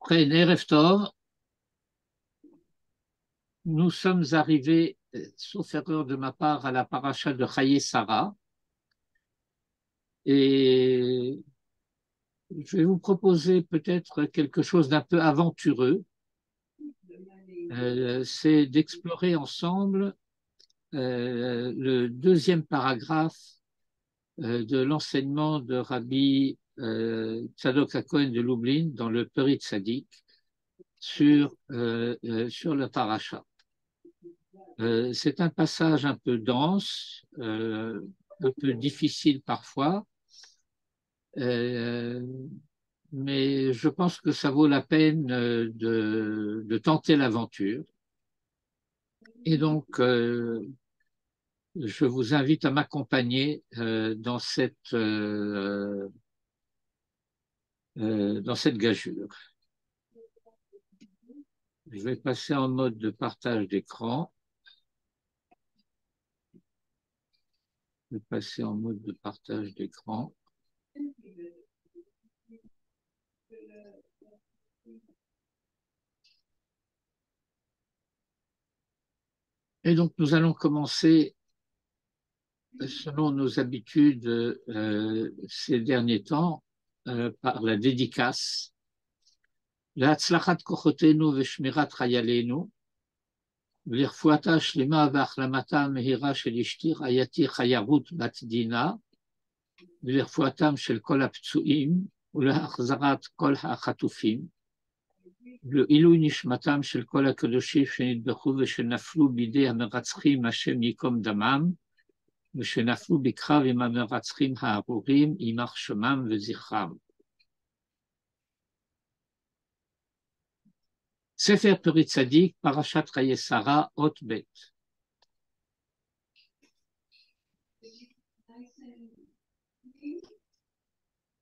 Après Erev Tov, nous sommes arrivés, sauf erreur de ma part, à la paracha de Chaye Sarah. Et je vais vous proposer peut-être quelque chose d'un peu aventureux. C'est d'explorer ensemble le deuxième paragraphe de l'enseignement de Rabbi Tzadok HaKohen de Lublin dans le Peri Tzadik sur le paracha. C'est un passage un peu dense, un peu difficile parfois, euh, mais je pense que ça vaut la peine de tenter l'aventure. Et donc, je vous invite à m'accompagner dans cette gageure. Je vais passer en mode de partage d'écran. Je vais passer en mode de partage d'écran. Et donc, nous allons commencer selon nos habitudes ces derniers temps par la dédicace. להצלחת כוחותינו ושמירת חיילינו, ולרפואתה השלמה והחלמתה המהירה של אשתי רעייתי חיה-רות בת דינה, ולרפואתם של כל הפצועים, ולהחזרת כל החטופים, ולעילוי נשמתם של כל הקדושים שנטבחו ושנפלו בידי המרצחים השם ייקום דמם, ושנפלו בקרב עם המרצחים הארורים, יימח שמם וזכרם. ספר פרי צדיק, פרשת חיי שרה, אות ב'.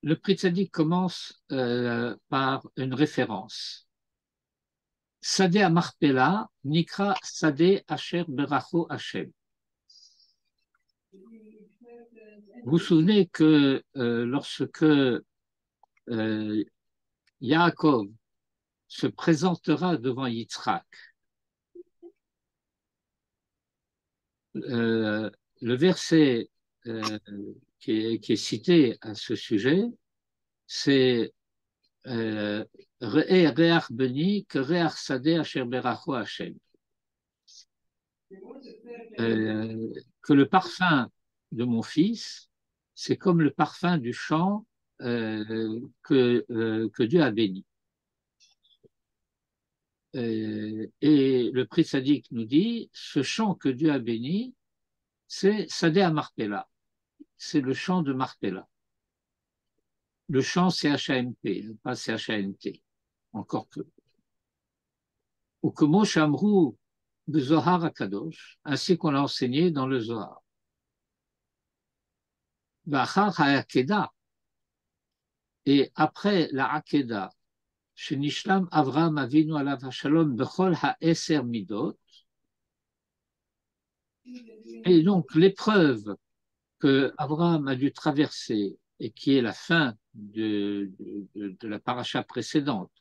Le Pri Tzadik commence par une référence. Sadeh Amarpela, Nikra Sadeh Asher Beracho Hashem. Vous vous souvenez que lorsque Yaakov se présentera devant Yitzhak, le verset qui est cité à ce sujet, c'est Re'eh Re'ach Beni que Re'ach Sadeh Asher Beracho Hashem. Que le parfum de mon fils, c'est comme le parfum du champ que Dieu a béni. Et le Pri Tzadik nous dit, ce champ que Dieu a béni, c'est Sadeh Amarpela, c'est le champ de Marpela. Le champ CHAMP, pas CHANT, encore que. Ou comme Shamrou de Zohar Akadosh, ainsi qu'on l'a enseigné dans le Zohar. Vachar HaAkeda, et après la Akeda, chez Nishlam Avraham Avinu alav hashalom bechol ha'eser midot, et donc l'épreuve que Abraham a dû traverser et qui est la fin de la paracha précédente,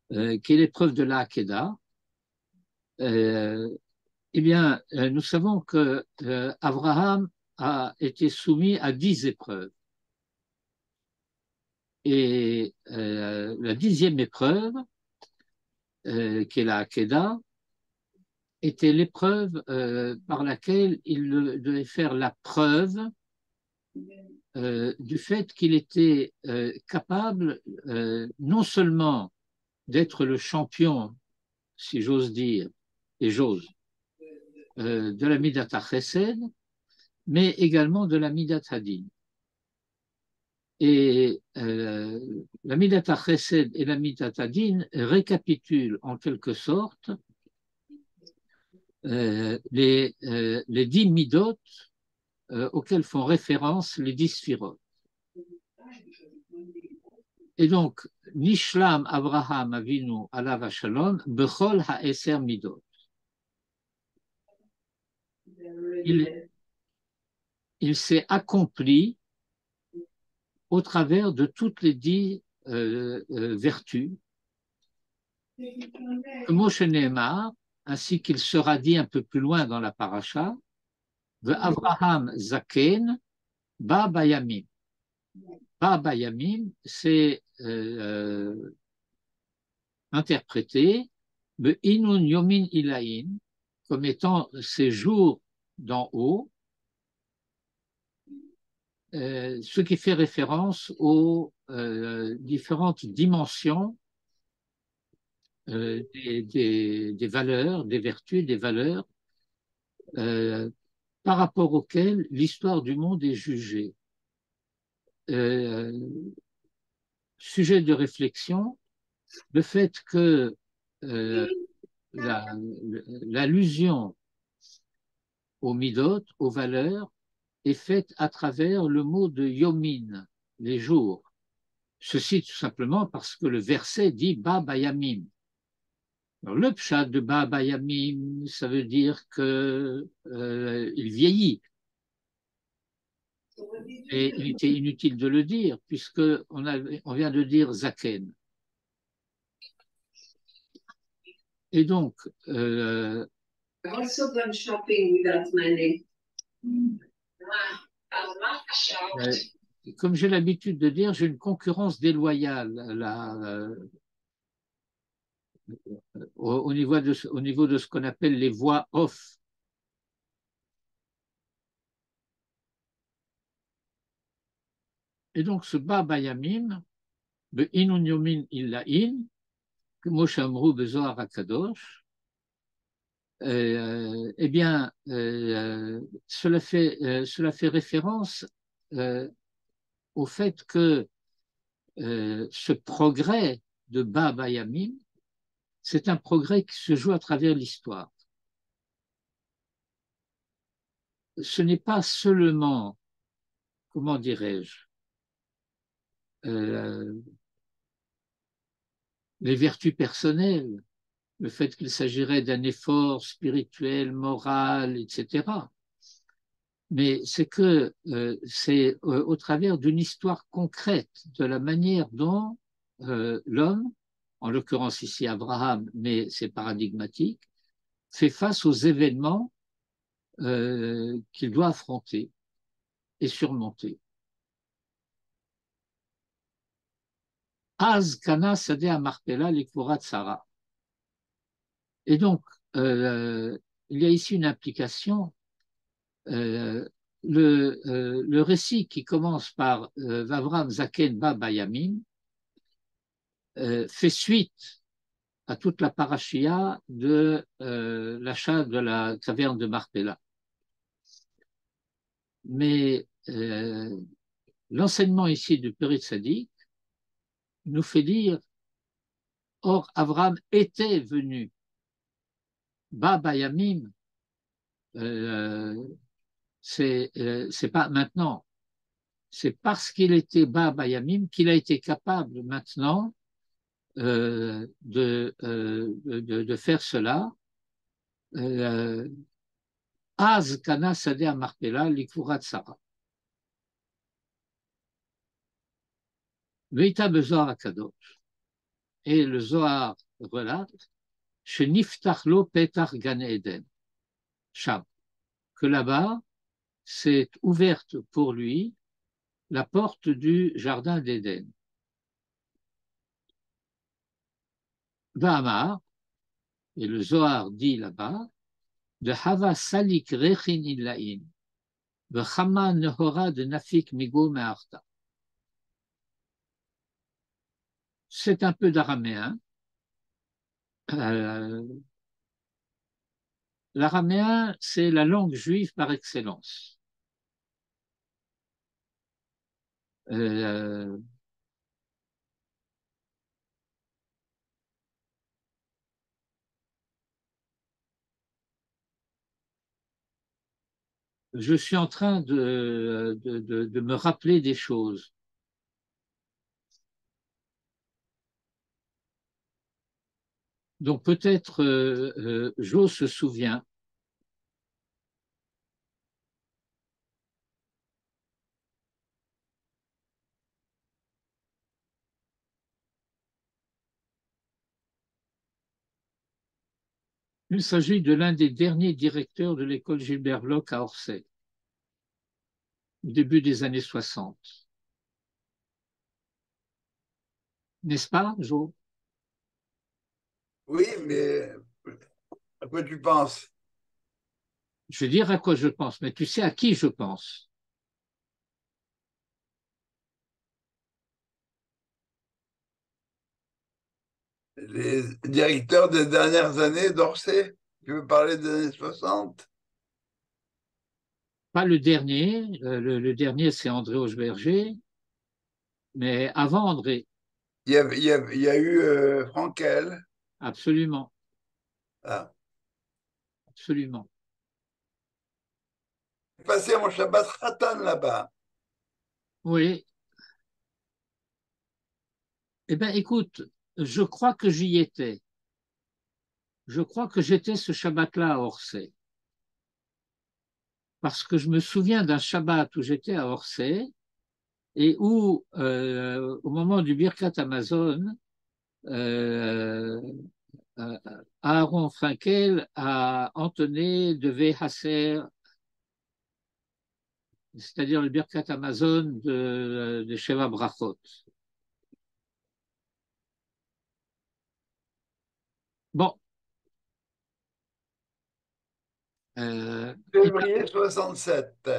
qui est l'épreuve de la Hakeda, eh bien, nous savons que Abraham a été soumis à 10 épreuves. Et la 10e épreuve, qui est la Hakeda, était l'épreuve par laquelle il devait faire la preuve du fait qu'il était capable non seulement d'être le champion, si j'ose dire, et j'ose, de la Midat HaChesed, mais également de la Midat Hadin. Et la Midat HaChesed et la Midat Hadin récapitulent en quelque sorte les 10 midot auxquels font référence les 10 sphirotes. Et donc, Nishlam Avraham Avinu alav hashalom bechol ha'eser midot. Il s'est accompli au travers de toutes les 10 vertu. Moshe Nehemar, ainsi qu'il sera dit un peu plus loin dans la paracha, Abraham Zaken, Ba Bayamim. Ba Bayamim, c'est interprété Inun Yomin Ilaïn comme étant ces jours d'en haut, ce qui fait référence aux différentes dimensions des valeurs, des vertus, des valeurs par rapport auxquelles l'histoire du monde est jugée. Sujet de réflexion, le fait que l'allusion aux midot, aux valeurs, est faite à travers le mot de yomin, les jours. Ceci tout simplement parce que le verset dit Ba Bayamim. Alors, le pshat de Ba Bayamim, ça veut dire que il vieillit. Et il était inutile de le dire, puisqu'on vient de dire Zaken. Et donc, also gone shopping without money. Comme j'ai l'habitude de dire, j'ai une concurrence déloyale au niveau de ce qu'on appelle les voix off. Et donc, ce Ba Bayamim, Be Inun Yomin Illa'in, que Moshe Amrou Bezohar HaKadosh, eh bien, cela fait référence au fait que ce progrès de Ba Bayamim, c'est un progrès qui se joue à travers l'histoire. Ce n'est pas seulement, comment dirais-je, les vertus personnelles, le fait qu'il s'agirait d'un effort spirituel, moral, etc. Mais c'est que c'est au travers d'une histoire concrète, de la manière dont l'homme, en l'occurrence ici Abraham, mais c'est paradigmatique, fait face aux événements qu'il doit affronter et surmonter. Az kana sadeh amarpela likvurat Sarah. Et donc, il y a ici une implication. Le récit qui commence par Vavram Zaken Ba Bayamim fait suite à toute la parachia de l'achat de la caverne de Marpella. Mais l'enseignement ici du Périt Sadiq nous fait dire, or Avram était venu, Ba Bayamim, c'est pas maintenant, c'est parce qu'il était Ba Bayamim qu'il a été capable maintenant de faire cela. Az kana sadeh amarpela likvurat Sarah. Veita bezohar HaKadosh. Et le Zohar relate Sheniftach lo petach gan Eden. Sham. Que là-bas, c'est ouverte pour lui la porte du jardin d'Éden. Va'amar, et le Zohar dit là-bas, de Hava salik rechin illa'in, v'chama nehora de nafik migo me'arta. C'est un peu d'araméen. L'araméen, c'est la langue juive par excellence. Je suis en train de me rappeler des choses. Donc peut-être Jo se souvient. Il s'agit de l'un des derniers directeurs de l'école Gilbert Bloch à Orsay, au début des années 60. N'est-ce pas, Jo? Oui, mais à quoi tu penses? Je vais dire à quoi je pense, mais tu sais à qui je pense. Les directeurs des dernières années d'Orsay? Tu veux parler des années 60? Pas le dernier, le dernier c'est André Augeberger, mais avant André, Il y a eu Frankel. absolument, Ah. absolument. J'ai passé mon Shabbat Ratan là-bas. Oui, eh bien écoute, je crois que j'y étais. Je crois que j'étais ce Shabbat-là à Orsay. Parce que je me souviens d'un Shabbat où j'étais à Orsay et où, au moment du Birkat Amazon, euh, euh, Aaron Frankel a entonné de Hasser, c'est-à-dire le Birkat Amazon de Sheva Brachot. Bon, Février 67.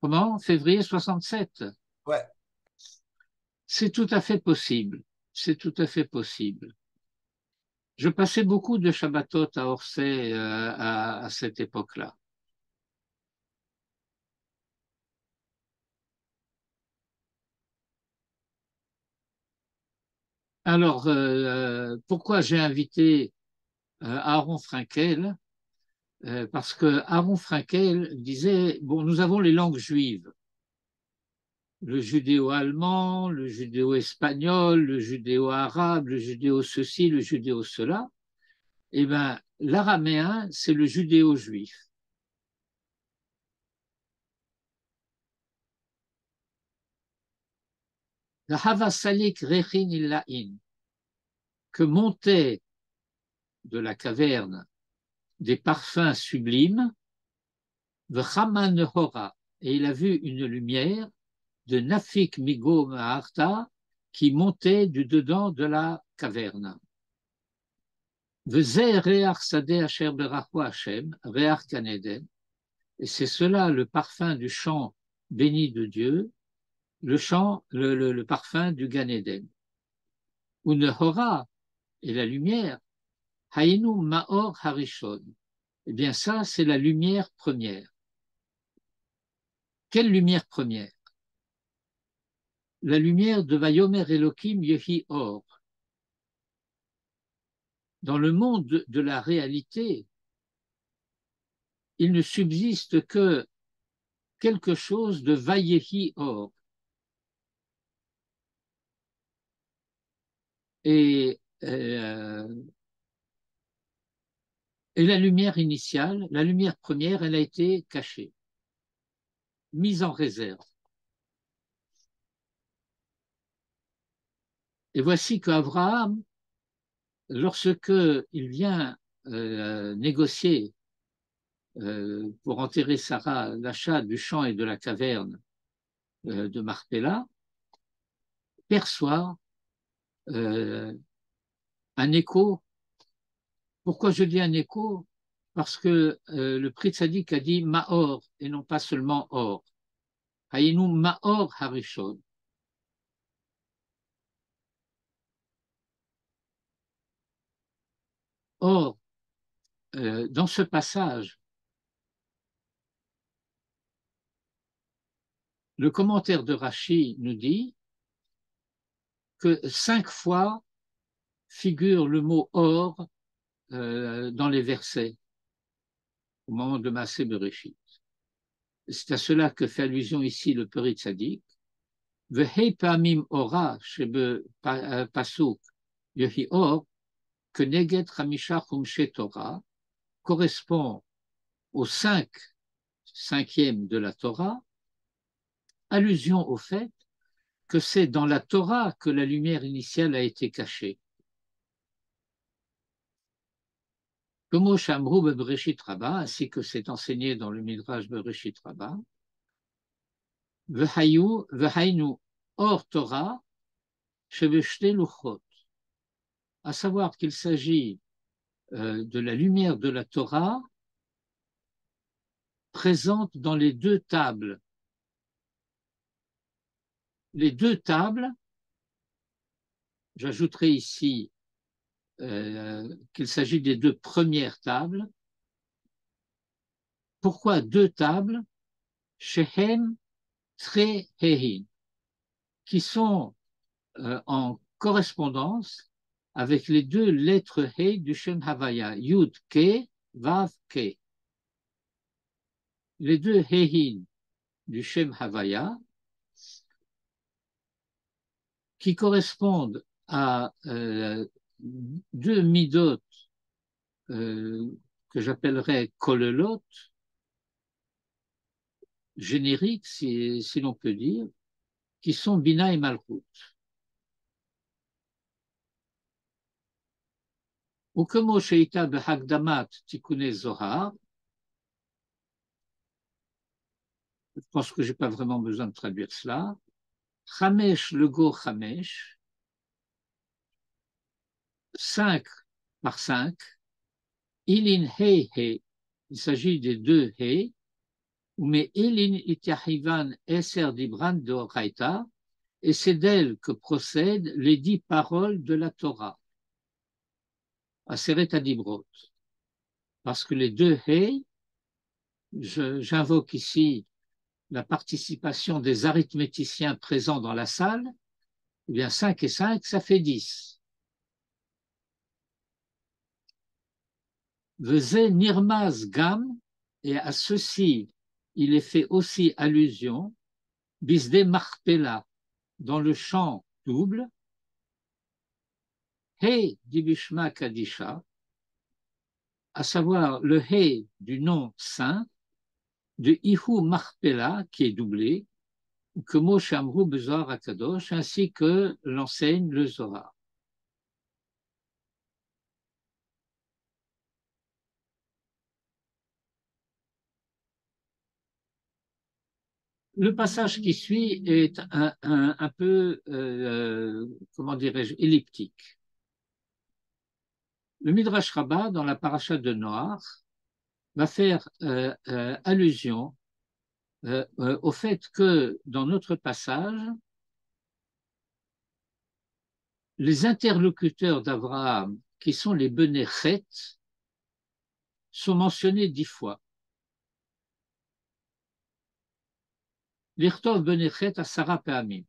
comment? Février 67. Ouais. C'est tout à fait possible. C'est tout à fait possible. Je passais beaucoup de Shabbatot à Orsay à cette époque-là. Alors, pourquoi j'ai invité Aaron Frankel? Parce que Aaron Frankel disait, bon, nous avons les langues juives, le judéo-allemand, le judéo-espagnol, le judéo-arabe, le judéo-ceci, le judéo-cela. Eh bien, l'araméen, c'est le judéo-juif. La Havasalik Rechin Illahin, que montaient de la caverne des parfums sublimes, V'chaman Hora, et il a vu une lumière de Nafik Migo Maharta qui montait du dedans de la caverne. V'zeh reach sadeh asher berachu Hashem, reach Ganeden, et c'est cela le parfum du champ béni de Dieu, le parfum du Gan Eden. Unehora, et la lumière, Hainu Maor Harishon, eh bien ça c'est la lumière première. Quelle lumière première? La lumière de Vayomer Elohim Yehi Or. Dans le monde de la réalité, il ne subsiste que quelque chose de Vayehi Or. Et, et la lumière initiale, la lumière première, elle a été cachée, mise en réserve. Et voici qu'Abraham, lorsque il vient négocier pour enterrer Sarah l'achat du champ et de la caverne de Marpella, perçoit un écho. Pourquoi je dis un écho? Parce que le prix tzaddik a dit Maor et non pas seulement Or. Hayinu Maor Harishon. Or, dans ce passage, le commentaire de Rashi nous dit que 5 fois figure le mot or dans les versets au moment de Maaseh Bereshit. C'est à cela que fait allusion ici le Peri Tzadik. Vehei pamim ora shebe pasuk yehi or que neget chamisha chumshe Torah correspond au cinquième de la Torah, allusion au fait que c'est dans la Torah que la lumière initiale a été cachée. Comme Shamru Bereshit Rabba, ainsi que c'est enseigné dans le Midrash Bereshit Rabba, V'hainu or Torah shebeshte luchot, à savoir qu'il s'agit de la lumière de la Torah présente dans les deux tables. Les deux tables, j'ajouterai ici qu'il s'agit des deux premières tables. Pourquoi deux tables? Shehem Trehehin, qui sont en correspondance avec les deux lettres He du Shem Havaya, Yud Ke, Vav Ke. Les deux Hehin du Shem Havaya, qui correspondent à deux midot que j'appellerais kolelot, génériques, si l'on peut dire, qui sont Bina et Malchut. Ou comme Sheita Behagdamat Tikkunei Zohar, je pense que je n'ai pas vraiment besoin de traduire cela. Chamesh le go Chamesh, 5 par 5, Ilin He He, il s'agit des deux He, mais Ilin Itiahivan Eser Dibran de Oraita, et c'est d'elle que procèdent les 10 paroles de la Torah, Aseret Adibrot. Parce que les deux He, j'invoque ici la participation des arithméticiens présents dans la salle, eh bien 5 et 5, ça fait 10. Vezé Nirmaz Gam, et à ceci, il est fait aussi allusion, Bisde Marpela, dans le chant double, He Dibishma Kadisha, à savoir le He du nom saint, de Ihu Marpela, qui est doublé, que Moshe Amrou Bezohar Akadosh, ainsi que l'enseigne le Zohar. Le passage qui suit est un peu, comment dirais-je, elliptique. Le Midrash Rabbah, dans la paracha de Noach, va faire allusion au fait que dans notre passage, les interlocuteurs d'Abraham, qui sont les Bnei Chet, sont mentionnés 10 fois. L'Irtov Bnei Chet Asara Pe'amim.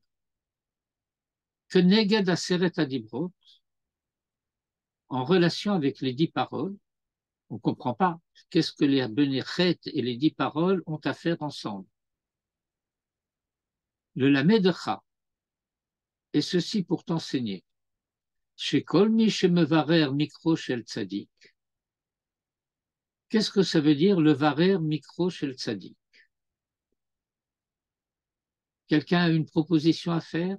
Que Neged Aseret Adibrot, en relation avec les 10 paroles, on ne comprend pas qu'est-ce que les Bnei Chet et les 10 paroles ont à faire ensemble. Le Lamedecha, et ceci pour t'enseigner. Chez Kolmi Shemevarer Mikro Shel Tzadik. Qu'est-ce que ça veut dire le Varer Mikro Shel Tzadik? Quelqu'un a une proposition à faire?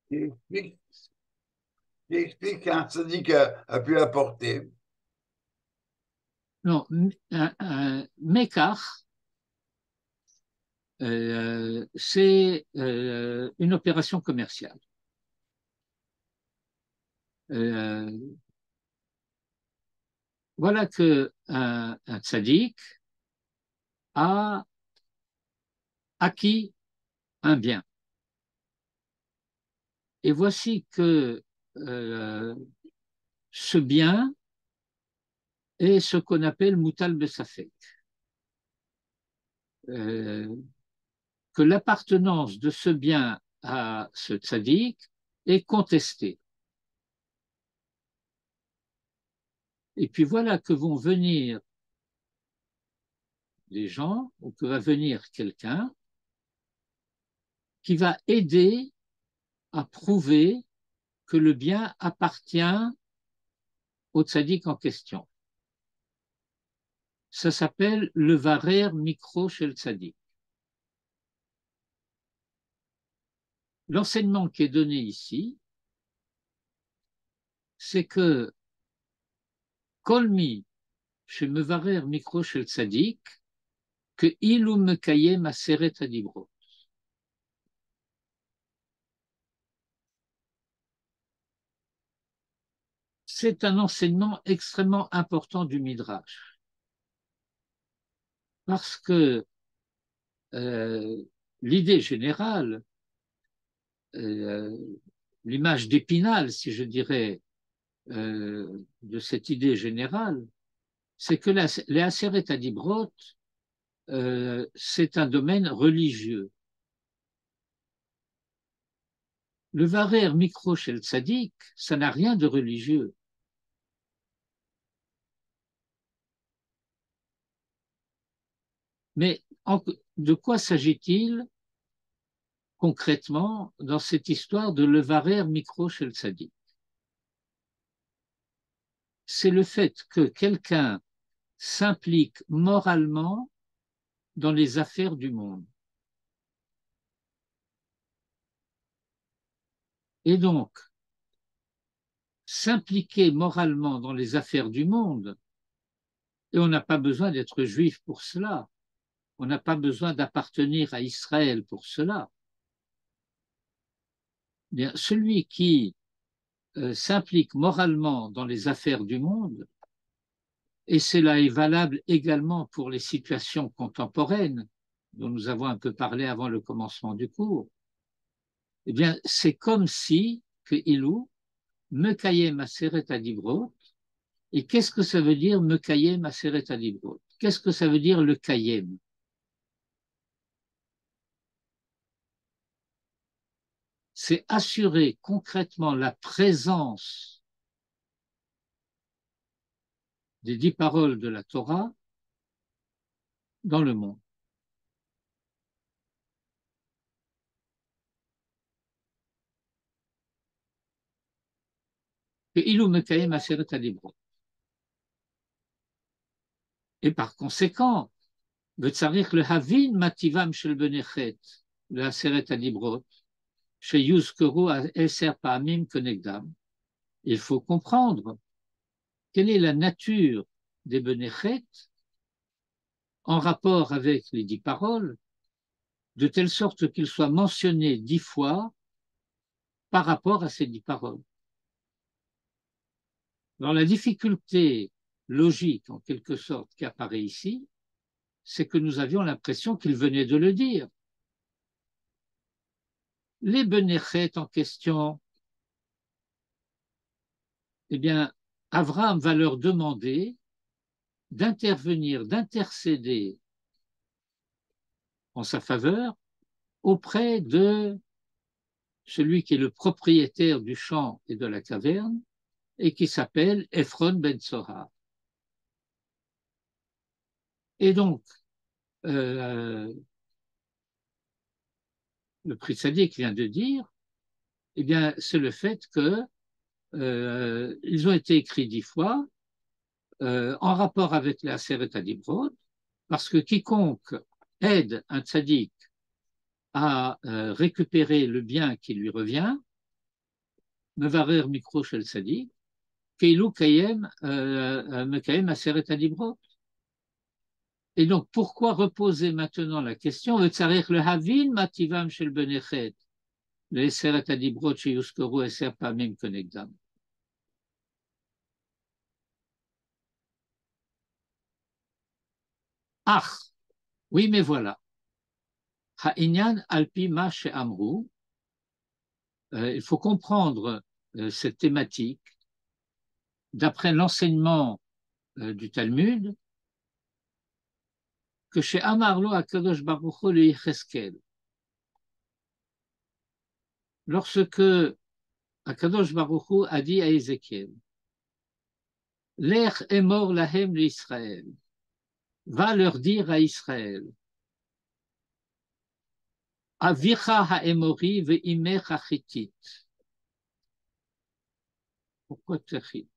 Qui explique qu'un tzaddik a pu apporter. Non, Mekach, c'est une opération commerciale. Voilà qu'un tzaddik a acquis un bien. Et voici que ce bien est ce qu'on appelle Moutal Besafek. Que l'appartenance de ce bien à ce tzaddik est contestée. Et puis voilà que vont venir des gens, ou que va venir quelqu'un qui va aider à prouver que le bien appartient au tzaddik en question. Ça s'appelle le varer mikro shel tzaddik. L'enseignement qui est donné ici, c'est que Kolmi, chez Mevarer Mikro Shel Tzadik, que Ilu Mekayem Aseret Adibro. C'est un enseignement extrêmement important du Midrash. Parce que l'idée générale, l'image d'Épinal, si je dirais, de cette idée générale, c'est que les Aseret Adibrot, c'est un domaine religieux. Le Varer Mikro Shel Tzadik, ça n'a rien de religieux. Mais de quoi s'agit-il concrètement dans cette histoire de le Varer Mikro Shel Tzadik? C'est le fait que quelqu'un s'implique moralement dans les affaires du monde. Et donc, s'impliquer moralement dans les affaires du monde, et on n'a pas besoin d'être juif pour cela, on n'a pas besoin d'appartenir à Israël pour cela. Bien, celui qui s'implique moralement dans les affaires du monde, et cela est valable également pour les situations contemporaines, dont nous avons un peu parlé avant le commencement du cours, eh bien, c'est comme si que Ilou, Mekayem Aseret Adibrot, et qu'est-ce que ça veut dire Mekayem Aseret Adibrot? Qu'est-ce que ça veut dire le Kayem? C'est assurer concrètement la présence des 10 paroles de la Torah dans le monde. Ilou Mekayem Aseret Adibrot. Et par conséquent, וצריך להבין מה טבעם של בני חטא לעשרת הדיברות, שיוזכרו 10 פעמים כנגדם. Il faut comprendre quelle est la nature des bnei chet en rapport avec les 10 paroles, de telle sorte qu'ils soient mentionnés 10 fois par rapport à ces 10 paroles. Alors la difficulté logique, en quelque sorte, qui apparaît ici, c'est que nous avions l'impression qu'il venait de le dire. Les bnei chet en question, eh bien, Abraham va leur demander d'intervenir, d'intercéder en sa faveur auprès de celui qui est le propriétaire du champ et de la caverne et qui s'appelle Ephron ben Sohar. Et donc, le prix Sadiq vient de dire, eh bien, c'est le fait que ils ont été écrits 10 fois en rapport avec la Aseret Adibrot, parce que quiconque aide un tzaddik à récupérer le bien qui lui revient, Mevarer Mikro Shel Tzadik, Keilu Kayem Mekayem Aseret Adibrot. Et donc, pourquoi reposer maintenant la question Vetzarech le Havin Mativam Shel Benechet, le Aseret Adibrot Sheyuskoru Eser Pamim Konegdam. Ah, oui, mais voilà. Ha'inyan alpi ma she'amru. Il faut comprendre cette thématique d'après l'enseignement du Talmud, que chez Amarlo Akadosh Baruch Hu le Yecheskel, lorsque Akadosh Baruch Hu a dit à Ézéchiel, Lech emor lahem l'Israël, va leur dire à Israël, Avicha ha'emori ve'imech ha'chitit. Pourquoi Tchit?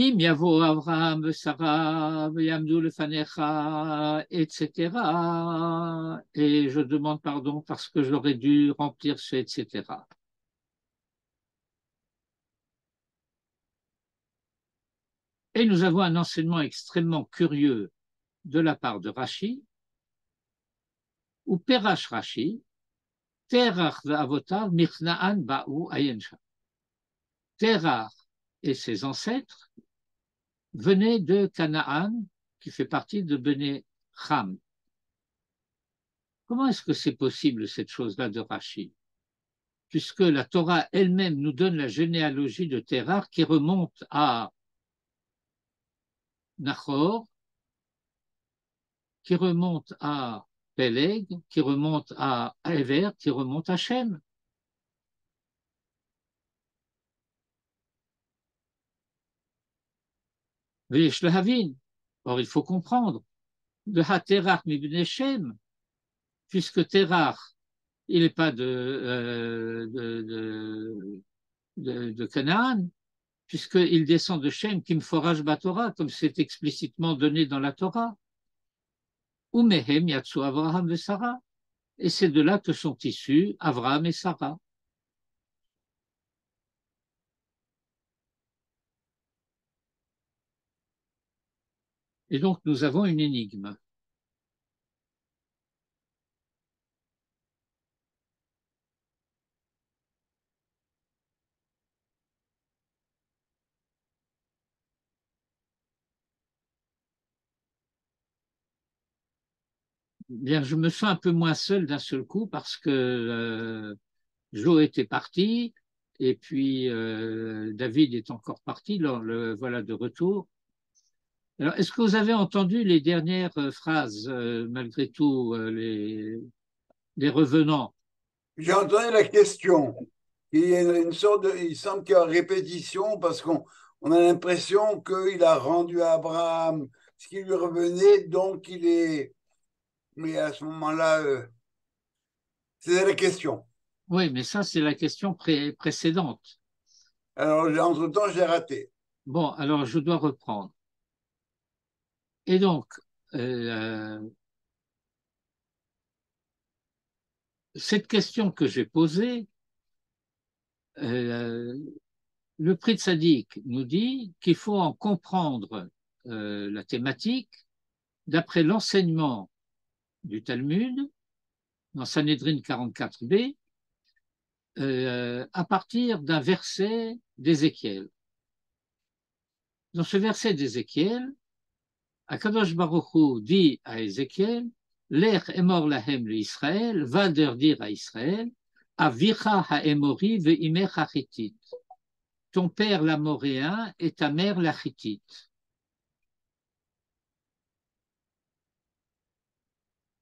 Im yavo Avraham v'Sara v'yamdu lefanecha, etc. Et je demande pardon parce que j'aurais dû remplir ce etc. Et nous avons un enseignement extrêmement curieux de la part de Rashi, ou Perash Rashi, Terach ve'avotav michna'an ba'u ayensha. Terach et ses ancêtres venaient de Canaan, qui fait partie de Bene Ham. Comment est-ce que c'est possible cette chose-là de Rashi? Puisque la Torah elle-même nous donne la généalogie de Terach qui remonte à Nachor, qui remonte à Peleg, qui remonte à Ever, qui remonte à Shem. Veyesh lehavin. Or, il faut comprendre, de Ha-Terach mibnei Shem, puisque Terach, il n'est pas de Canaan, puisqu'il descend de Shem, qui me forage Torah, comme c'est explicitement donné dans la Torah. Ou Mehem Yatsu Avraham et Sarah. Et c'est de là que sont issus Avraham et Sarah. Et donc, nous avons une énigme. Bien, je me sens un peu moins seul d'un seul coup parce que Joe était parti et puis David est encore parti. Alors, voilà de retour. Alors, est-ce que vous avez entendu les dernières phrases, malgré tout, les revenants? J'ai entendu la question. Il y a une sorte de, il semble qu'il y a répétition parce qu'on a l'impression qu'il a rendu à Abraham ce qui lui revenait, donc il est. Mais à ce moment-là, c'est la question. Oui, mais ça, c'est la question précédente. Alors, entre-temps, j'ai raté. Bon, alors je dois reprendre. Et donc, euh, cette question que j'ai posée, le Pri Tzadik nous dit qu'il faut en comprendre la thématique d'après l'enseignement du Talmud dans Sanhedrin 44b à partir d'un verset d'Ézéchiel. Dans ce verset d'Ézéchiel, Akadosh Baruch Hu dit à Ézéchiel, Lech emor lahem l'Israël, va leur dire à Israël, Avicha ha'emori ve'imer ha'chitit. Ton père l'amoréen et ta mère la Hittite.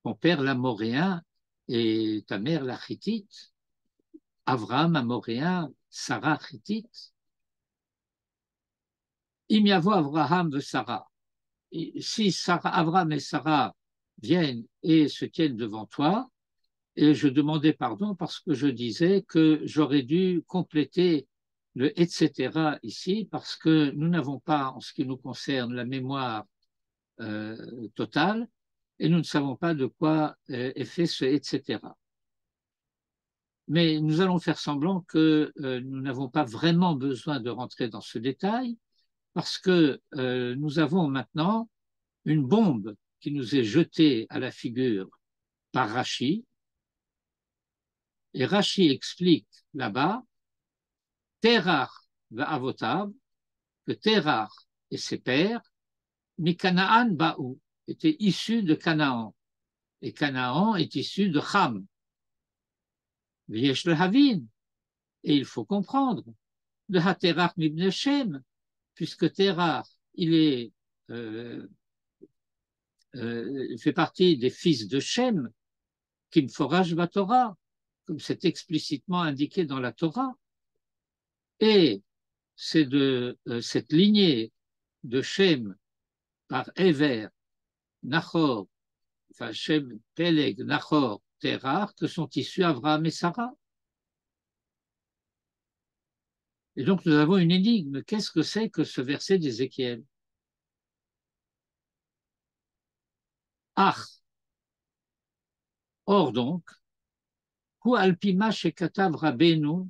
Ton père l'amoréen et ta mère la Hittite. Avraham amoréen, Sarah Hittite. Im yavo Avraham ve Sarah. Si Sarah, Avraham et Sarah viennent et se tiennent devant toi, et je demandais pardon parce que je disais que j'aurais dû compléter le etc. ici parce que nous n'avons pas, en ce qui nous concerne, la mémoire totale et nous ne savons pas de quoi est fait ce etc. Mais nous allons faire semblant que nous n'avons pas vraiment besoin de rentrer dans ce détail parce que nous avons maintenant une bombe qui nous est jetée à la figure par Rashi. Et Rashi explique là-bas, Terach va avotav, que Terach et ses pères, Mikanaan Baou, étaient issus de Canaan. Et Canaan est issu de Ham. V'yesh lehavin. Et il faut comprendre, de Haterach mibne Shem, puisque Terach, il fait partie des fils de Shem, qui me forage la Torah, comme c'est explicitement indiqué dans la Torah. Et c'est de cette lignée de Shem par Ever, Nachor, enfin Shem, Peleg, Nachor, Terach, que sont issus Avraham et Sarah. Et donc, nous avons une énigme. Qu'est-ce que c'est que ce verset d'Ézéchiel? Ah, or donc, Hu alpima shekatav Rabbeinu,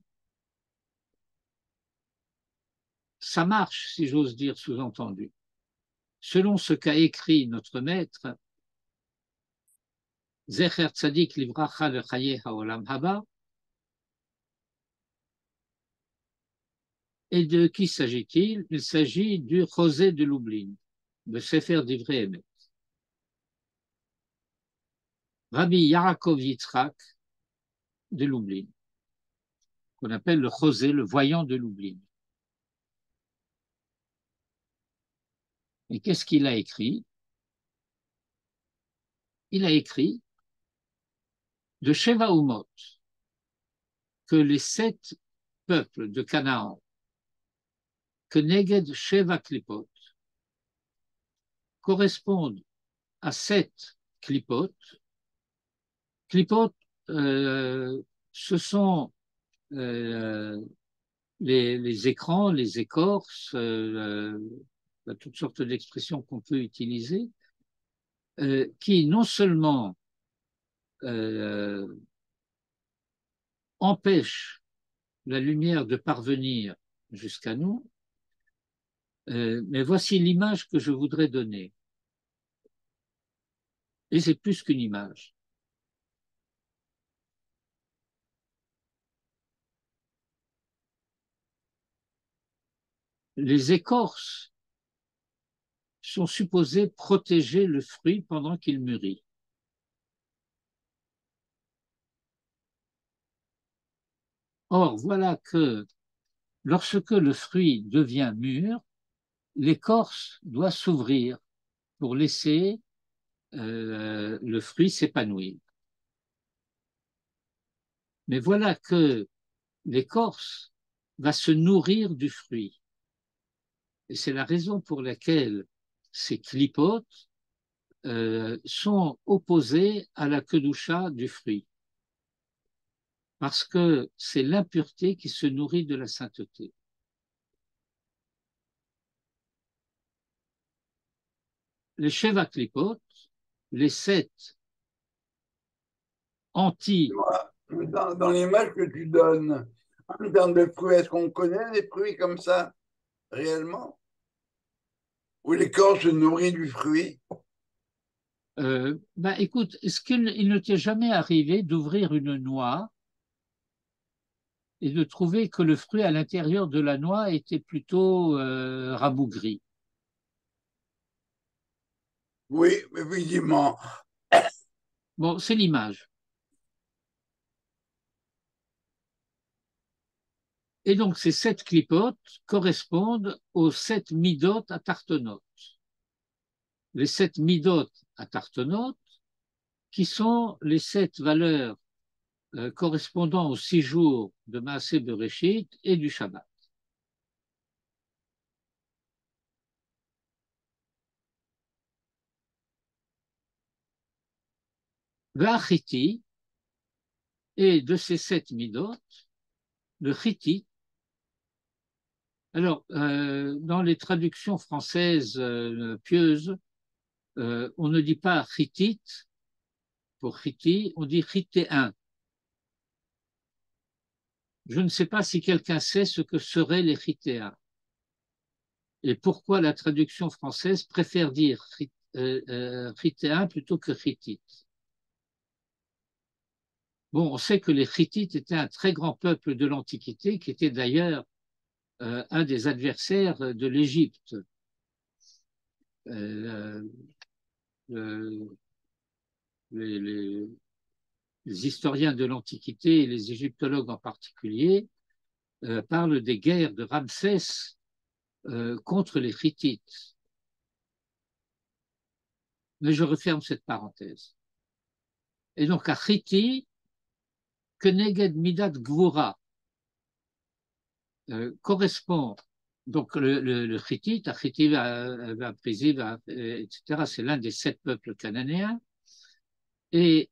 ça marche, si j'ose dire, sous-entendu. Selon ce qu'a écrit notre maître, Zecher Tzadik Livracha Lechaye Haolam Haba, et de qui s'agit-il? Il s'agit du José de Lublin, le Sefer d'Ivrei Emet. Rabbi Yaakov Yitzhak de Lublin, qu'on appelle le José, le voyant de Lublin. Et qu'est-ce qu'il a écrit? Il a écrit de Sheva Umot que les 7 peuples de Canaan, que Neged Sheva Klipot, correspondent à 7 Klipot. Klipot, ce sont les écrans, les écorces, toutes sortes d'expressions qu'on peut utiliser, qui non seulement empêchent la lumière de parvenir jusqu'à nous, mais voici l'image que je voudrais donner. Et c'est plus qu'une image. Les écorces sont supposées protéger le fruit pendant qu'il mûrit. Or, voilà que lorsque le fruit devient mûr, l'écorce doit s'ouvrir pour laisser le fruit s'épanouir. Mais voilà que l'écorce va se nourrir du fruit. Et c'est la raison pour laquelle ces clipotes sont opposés à la kedusha du fruit. Parce que c'est l'impureté qui se nourrit de la sainteté. Les Sheva Klipot, les 7 anti... Dans l'image que tu donnes, en termes de fruits, est-ce qu'on connaît des fruits comme ça, réellement? Où l'écorce se nourrit du fruit? Écoute, est-ce qu'il ne t'est jamais arrivé d'ouvrir une noix et de trouver que le fruit à l'intérieur de la noix était plutôt rabougri? Oui, effectivement. Bon, c'est l'image. Et donc, ces 7 clipotes correspondent aux 7 midot à tartonotes. Les 7 midot à tartonotes, qui sont les 7 valeurs correspondant aux 6 jours de Maaseh Bereshit et du Shabbat. V'achiti, et de ces 7 midot, le chiti. Alors, dans les traductions françaises pieuses, on ne dit pas chitite pour chiti, on dit chitéen. Je ne sais pas si quelqu'un sait ce que seraient les chitéens et pourquoi la traduction française préfère dire chitéen plutôt que chittite. Bon, on sait que les Hittites étaient un très grand peuple de l'Antiquité, qui était d'ailleurs un des adversaires de l'Égypte. Les, les, les historiens de l'Antiquité et les égyptologues en particulier parlent des guerres de Ramsès contre les Hittites. Mais je referme cette parenthèse. Et donc à Hitti, Keneged Midat Gvura correspond, donc le Hittite, Achiti, Aprizzi, etc., c'est l'un des 7 peuples cananéens, et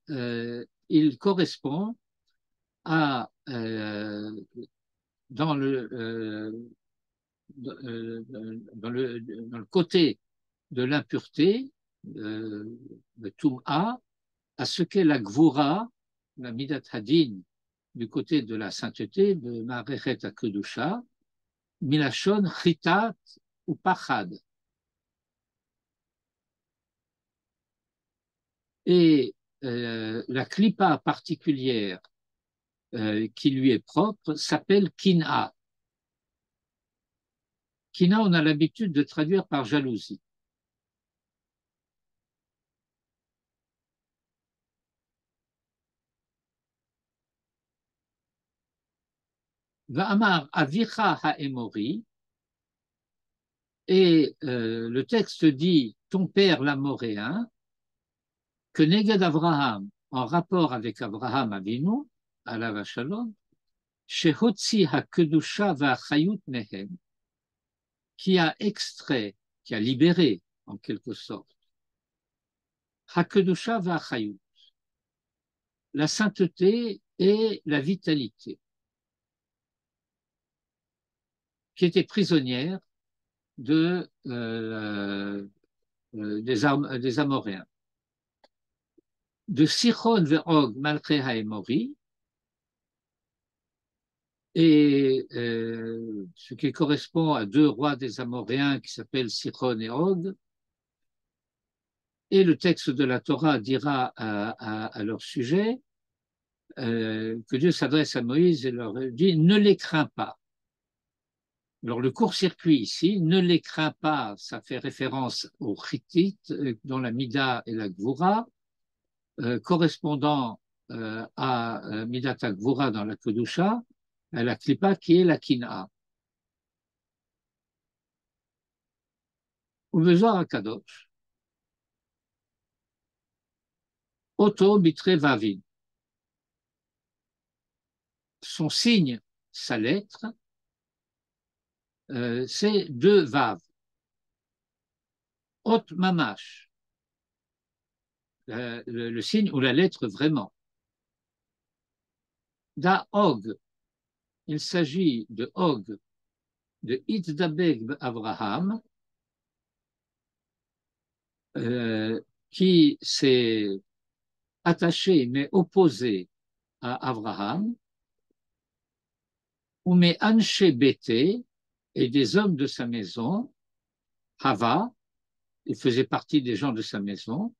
il correspond à dans le côté de l'impureté, le Tum'a, à ce qu'est la Gvura, la Midat Hadin, du côté de la sainteté, de Ma'arechet HaKedusha, Milachon Chitat ou Pachad. Et la klipa particulière qui lui est propre s'appelle Kin'a. Kin'a, on a l'habitude de traduire par jalousie. Va'amar avicha ha'emori, et le texte dit ton père l'amoréen, que Neged Avraham, en rapport avec Abraham Avinu, alav shalom, shehotzi ha'kedusha va'achayut mehem, qui a extrait, qui a libéré, en quelque sorte, ha'kedusha va'achayut, la sainteté et la vitalité, qui étaient prisonnières des Amoréens. De Sichon ve'og malché ha'emori, et ce qui correspond à deux rois des Amoréens qui s'appellent Sichon et Og. Et le texte de la Torah dira à leur sujet que Dieu s'adresse à Moïse et leur dit « Ne les crains pas ». Alors le court-circuit ici, « Ne les crains pas », ça fait référence aux Hittites dont la Mida et la Gvura, correspondant à Midat HaGvura dans la Kedusha, à la Klipa qui est la Kin'a. Ou besoin à Kadosh. Oto bitre vavin. Son signe, sa lettre, c'est deux vav. Ot mamash. Le signe ou la lettre vraiment. Da og. Il s'agit de og, de Itdabeg Abraham, qui s'est attaché mais opposé à Abraham, ou mais Anshe Bete et des hommes de sa maison, Hava, il faisait partie des gens de sa maison,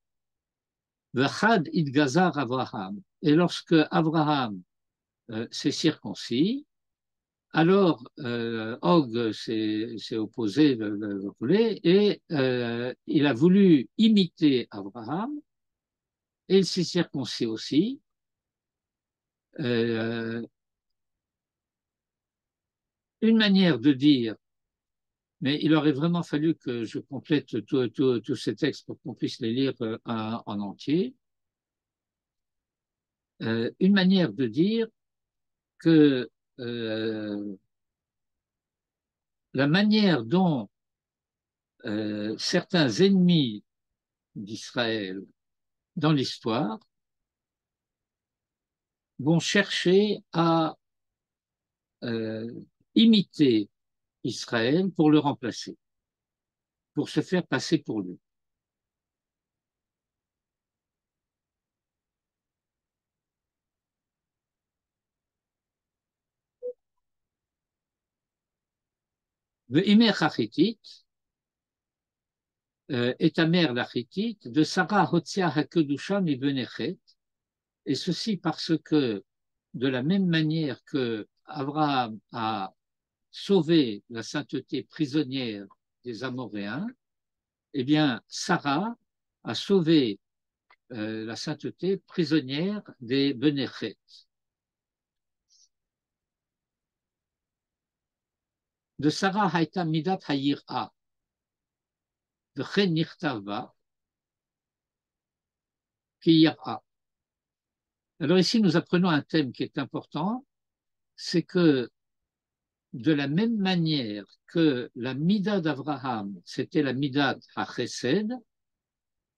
Vachad Idgazar Abraham. Et lorsque Abraham s'est circoncis, alors Og s'est opposé et il a voulu imiter Abraham et il s'est circoncis aussi. Une manière de dire, mais il aurait vraiment fallu que je complète tous ces textes pour qu'on puisse les lire en entier. Une manière de dire que la manière dont certains ennemis d'Israël dans l'histoire vont chercher à imiter Israël pour le remplacer, pour se faire passer pour lui. Ve'imer Hachitit, et ta mère la Hittite, de Sarah Hotzia HaKedusha mi Benechet, et ceci parce que, de la même manière que Abraham a sauvé la sainteté prisonnière des Amoréens, eh bien, Sarah a sauvé la sainteté prisonnière des Benechet. De Sarah Haïta Midat Hayir'a, de Chen Nichtava, Kiyar'a. Alors ici, nous apprenons un thème qui est important, c'est que de la même manière que la Mida d'Abraham, c'était la Mida HaChesed,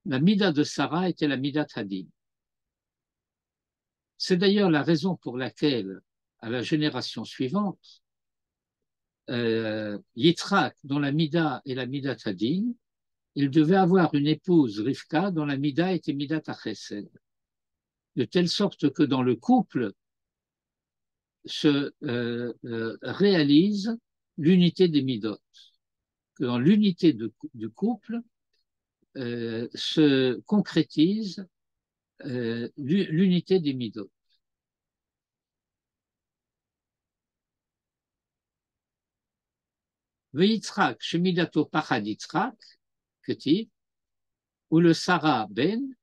la Mida de Sarah était la Mida Hadin. C'est d'ailleurs la raison pour laquelle, à la génération suivante, Yitzhak, dont la Mida est la Mida Tadin, il devait avoir une épouse, Rivka, dont la Mida était Mida Chesed. De telle sorte que dans le couple se réalise l'unité des Midot. Que dans l'unité du couple se concrétise l'unité des Midot. Yitzhak, shemidato pachad Yitzhak, ketiv, ou le Sarah ben,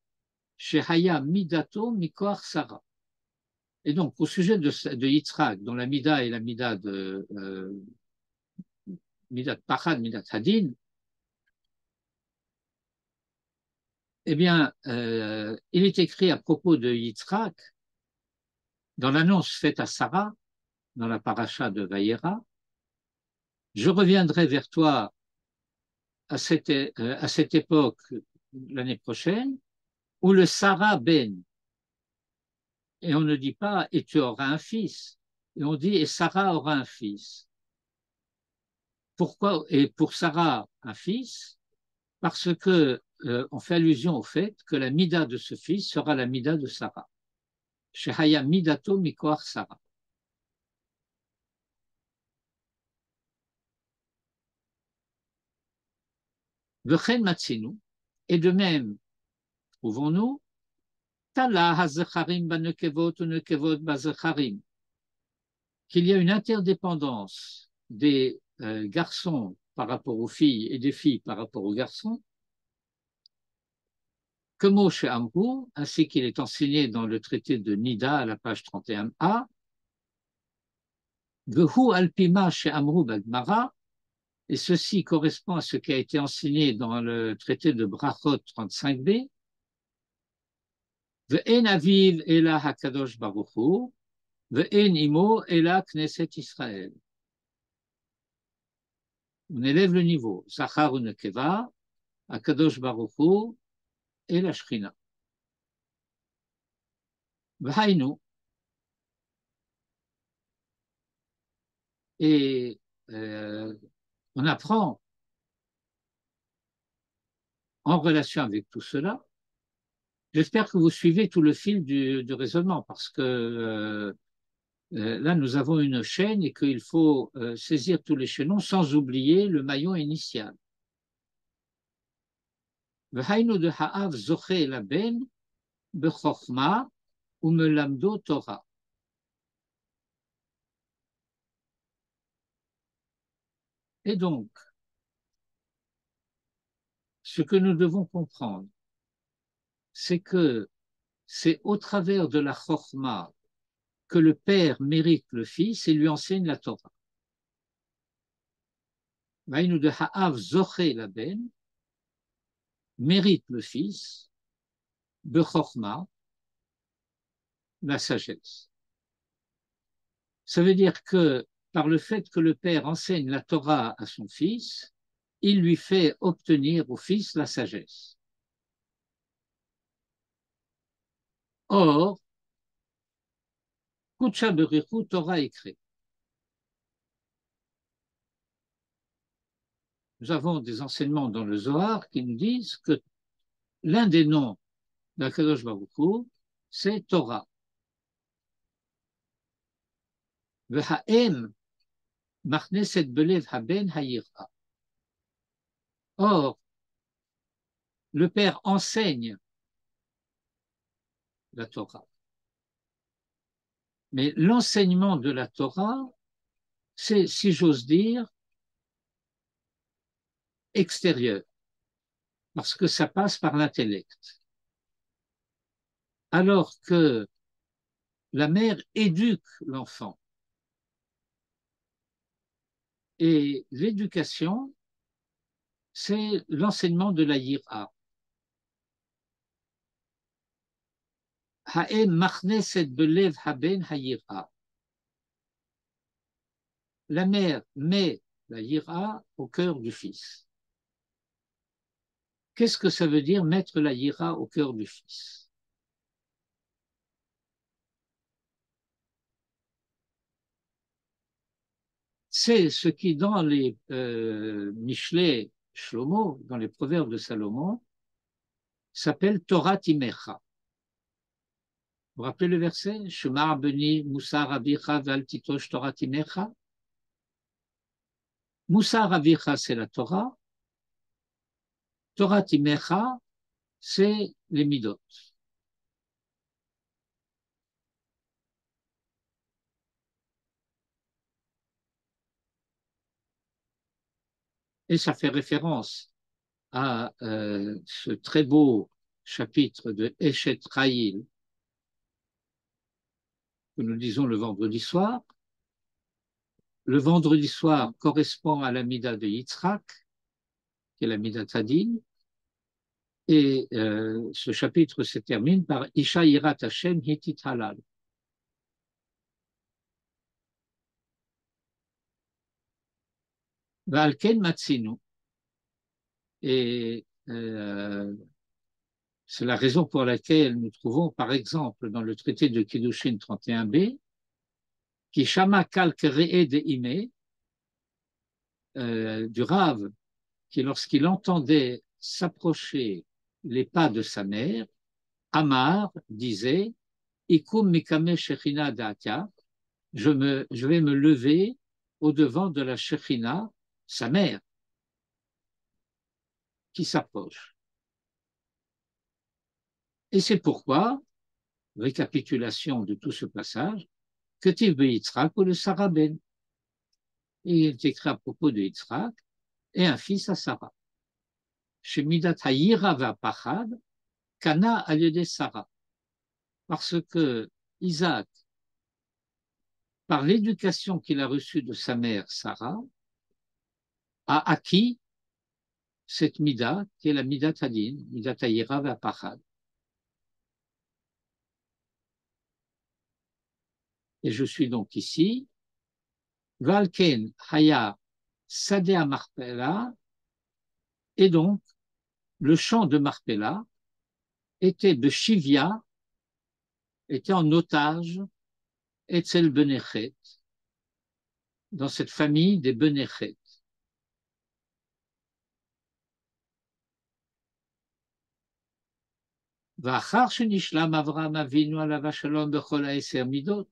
shehaya midato mikoach Sarah. Et donc, au sujet de Yitzhak, dont la Mida est la Mida de Midat Pachad, Midat Hadin, eh bien, il est écrit à propos de Yitzhak, dans l'annonce faite à Sarah, dans la paracha de Vayera, je reviendrai vers toi à cette époque l'année prochaine, où le Sarah ben, et on ne dit pas et tu auras un fils, et on dit et Sarah aura un fils. Pourquoi? Et pour Sarah, un fils, parce que on fait allusion au fait que la mida de ce fils sera la mida de Sarah. Shehaya midato mikoach Sarah. V'chen matzinu, et de même, trouvons-nous, tala hazecharim banekevot ou nekevot bazecharim, qu'il y a une interdépendance des garçons par rapport aux filles et des filles par rapport aux garçons, que Moshe Amrou, ainsi qu'il est enseigné dans le traité de Nida à la page 31a, Vehu alpima chez Amrou Bagmara, et ceci correspond à ce qui a été enseigné dans le traité de Brachot 35b, Ve'en aviv ela hakadosh baruchu, ve'en imo ela knesset Israël. On élève le niveau, Zachar ou Nekeva, Hakadosh baruchu et la Shrina. V'hainu, et on apprend en relation avec tout cela. J'espère que vous suivez tout le fil du raisonnement, parce que là, nous avons une chaîne et qu'il faut saisir tous les chaînons sans oublier le maillon initial. V'hainu de ha'av zoché la ben bechokma ou melamdo Torah. Et donc, ce que nous devons comprendre, c'est que c'est au travers de la chokma que le père mérite le fils et lui enseigne la Torah. V'hainu de ha'av zoché la ben mérite le fils, bechokma, la sagesse. Ça veut dire que par le fait que le père enseigne la Torah à son fils, il lui fait obtenir au fils la sagesse. Or, Kutsha Berichu Torah écrit. Nous avons des enseignements dans le Zohar qui nous disent que l'un des noms d'Akadosh Baruch Hu, c'est Torah. V'ha'em machneset belev haben ha'yira. Or, le père enseigne la Torah. Mais l'enseignement de la Torah, c'est, si j'ose dire, extérieur, parce que ça passe par l'intellect. Alors que la mère éduque l'enfant. Et l'éducation, c'est l'enseignement de la yira. Ha'em machneset belev haben ha'yira. La mère met la yira au cœur du fils. Qu'est-ce que ça veut dire mettre la yira au cœur du fils? c'est ce qui, dans les Mishlei Shlomo, dans les proverbes de Salomon, s'appelle Torah Timecha. Vous vous rappelez le verset? Shema Beni Musar Avicha Val Titosh Torah Timecha. Musar Avicha, c'est la Torah. Torah Timecha, c'est les Midot. Et ça fait référence à ce très beau chapitre de Eshet Raïl que nous disons le vendredi soir. Le vendredi soir correspond à la Mida de Yitzhak, qui est la Mida Tadin, et ce chapitre se termine par Isha Yirat Hashem Hitit Halal. Va'alken Matzinu. Et c'est la raison pour laquelle nous trouvons, par exemple, dans le traité de Kiddushin 31b, qui Shama Kalk Re'e de Ime, du Rav, qui lorsqu'il entendait s'approcher les pas de sa mère, Amar disait, Ikum Mikame Shechina Da'atia, je vais me lever au devant de la Shechina, sa mère, qui s'approche. Et c'est pourquoi, récapitulation de tout ce passage, que Tiv Yitzhak ou le Saraben. Il est écrit à propos de Yitzhak et un fils à Sarah. Chez Midat Hayira Va'Pachad, Kana al-Yede Sarah. Parce que Isaac, par l'éducation qu'il a reçue de sa mère Sarah, a acquis cette Mida, qui est la Midat Hadin, Midat Hayira Va'Pachad. Et je suis donc ici. Valken Haya Sadeh Marpella, et donc le champ de Marpella était de Shivia, était en otage, Etzel Benechet, dans cette famille des Benechet. V'achar shenishlam Avraham Avinu alav shalom bechol ha'eser midot.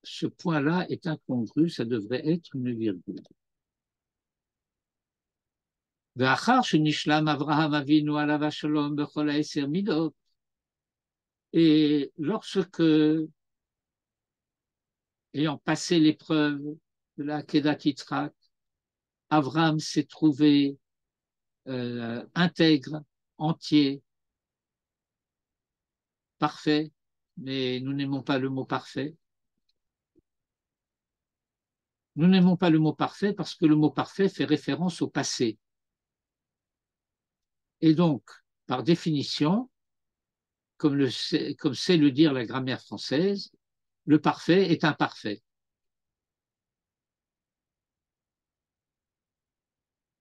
Ce point-là est incongru, ça devrait être une virgule. V'achar shenishlam Avraham Avinu alav shalom bechol ha'eser midot. Et lorsque, ayant passé l'épreuve de la Kedat Yitzhak, Avraham s'est trouvé intègre, entier, parfait, mais nous n'aimons pas le mot parfait. Nous n'aimons pas le mot parfait parce que le mot parfait fait référence au passé. Et donc, par définition, comme sait le dire la grammaire française, le parfait est imparfait.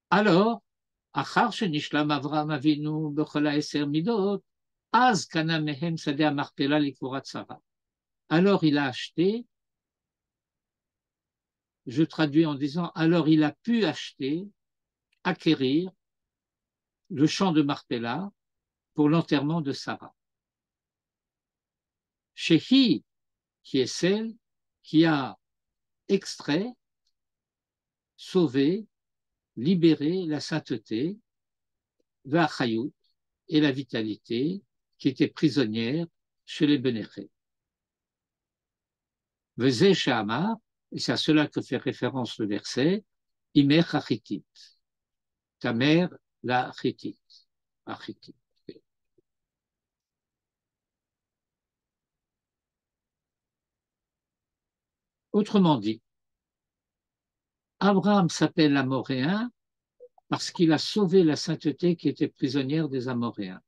Alors, Achar shenishlam Avraham Avinu bechol ha'eser midot, az kana mehem sadeh ha'marpela likvurat Sarah. Alors il a acheté, je traduis en disant, alors il a pu acheter, acquérir le champ de Marpella pour l'enterrement de Sarah. Shehi, qui est celle qui a extrait, sauvé, libéré la sainteté, Va'achayut, et la vitalité, qui était prisonnière chez les Benechet. Vezeh she'amar, et c'est à cela que fait référence le verset, Imer Achitit, ta mère la Achitit. Autrement dit, Abraham s'appelle Amoréen parce qu'il a sauvé la sainteté qui était prisonnière des Amoréens.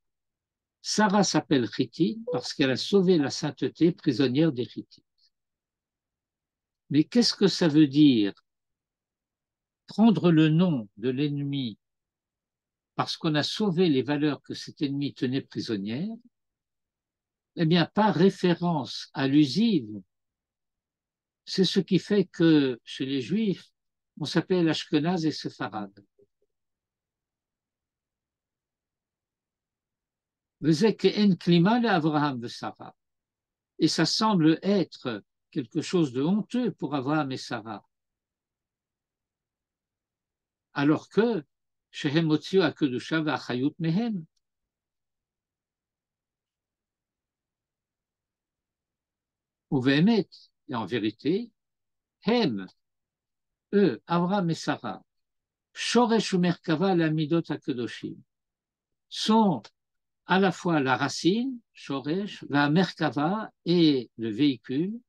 Sarah s'appelle Hittite parce qu'elle a sauvé la sainteté prisonnière des Hittites. Mais qu'est-ce que ça veut dire prendre le nom de l'ennemi parce qu'on a sauvé les valeurs que cet ennemi tenait prisonnières? Eh bien, par référence allusive C'est ce qui fait que chez les Juifs, on s'appelle Ashkenaz et Sepharad. Et ça semble être quelque chose de honteux pour Abraham et Sarah. Alors que, Shehem Otziu HaKedusha VaHayut Mehem. Uvehemet, et en vérité, Hem, eux, Abraham et Sarah, Shoresh Umerkava Lamidot HaKedoshim, sont à la fois la racine, Shoresh, la Merkava et le véhicule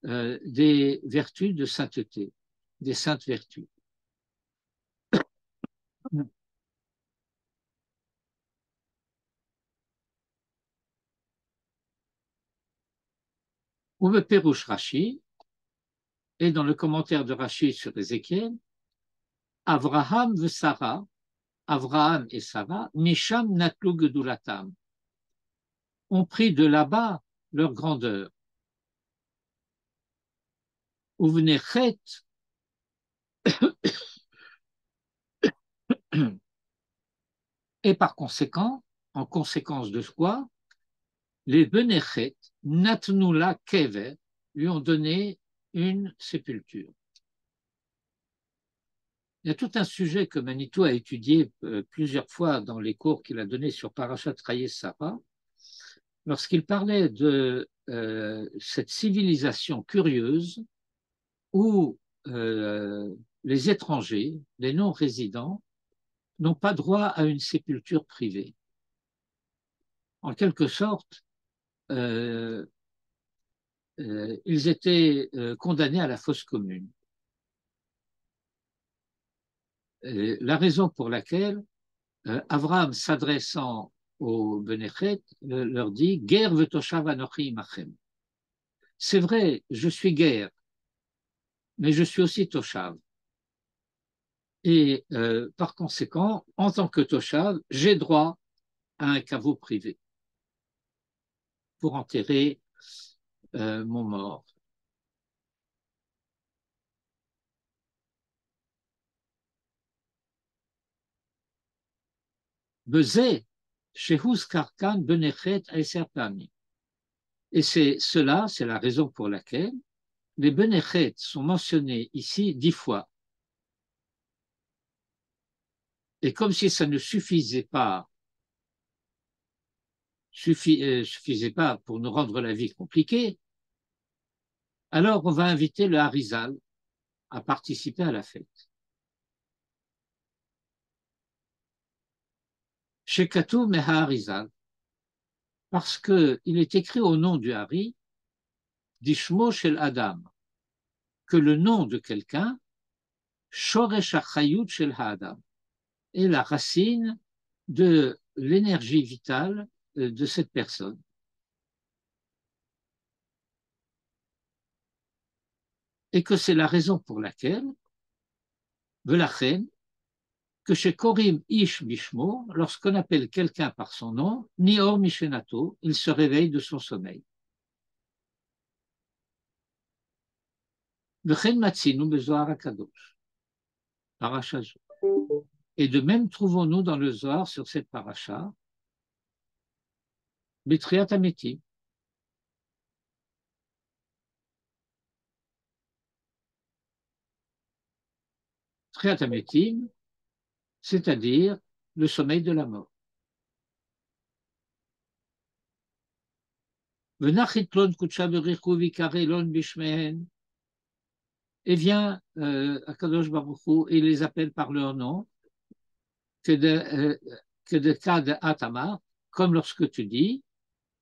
des vertus de sainteté, des saintes vertus. Ou le Pérouche Rashi, et dans le commentaire de Rashi sur Ézéchiel, Avraham ve Sarah, Avraham et Sarah, Misham Natlu Gedulatam, ont pris de là-bas leur grandeur. Uvnechet, et par conséquent, en conséquence de quoi, les Benechet, Natnula Kever, lui ont donné une sépulture. Il y a tout un sujet que Manitou a étudié plusieurs fois dans les cours qu'il a donnés sur Parashat Chayei Sarah, lorsqu'il parlait de cette civilisation curieuse où les étrangers, les non-résidents, n'ont pas droit à une sépulture privée. En quelque sorte, ils étaient condamnés à la fosse commune. La raison pour laquelle Abraham, s'adressant aux Benechet, leur dit « Ger vetoshav anochi imachem ». C'est vrai, je suis guerre, mais je suis aussi toshav. Et par conséquent, en tant que toshav, j'ai droit à un caveau privé pour enterrer mon mort. Bezé, shehus karkan benechet eser pami. Et c'est cela, c'est la raison pour laquelle les benechet sont mentionnés ici 10 fois. Et comme si ça ne suffisait pas pour nous rendre la vie compliquée, alors on va inviter le Harizal à participer à la fête. Shekatu Meha Harizal, parce qu'il est écrit au nom du Hari, Dishmo Shel Adam, que le nom de quelqu'un, Shoresh HaChayut Shel Adam, est la racine de l'énergie vitale de cette personne. Et que c'est la raison pour laquelle, Velachen, que chez Korim Ish Bishmo, lorsqu'on appelle quelqu'un par son nom, Nior Mishenato, il se réveille de son sommeil. Vechen Matzinu Bezohar HaKadosh, Parasha. Et de même trouvons-nous dans le Zohar sur cette paracha, Betriat Ametim. Triat Ametim, c'est-à-dire le sommeil de la mort. Et vient Akadosh Baruch Hu et les appelle par leur nom, que de cas de Atama, comme lorsque tu dis,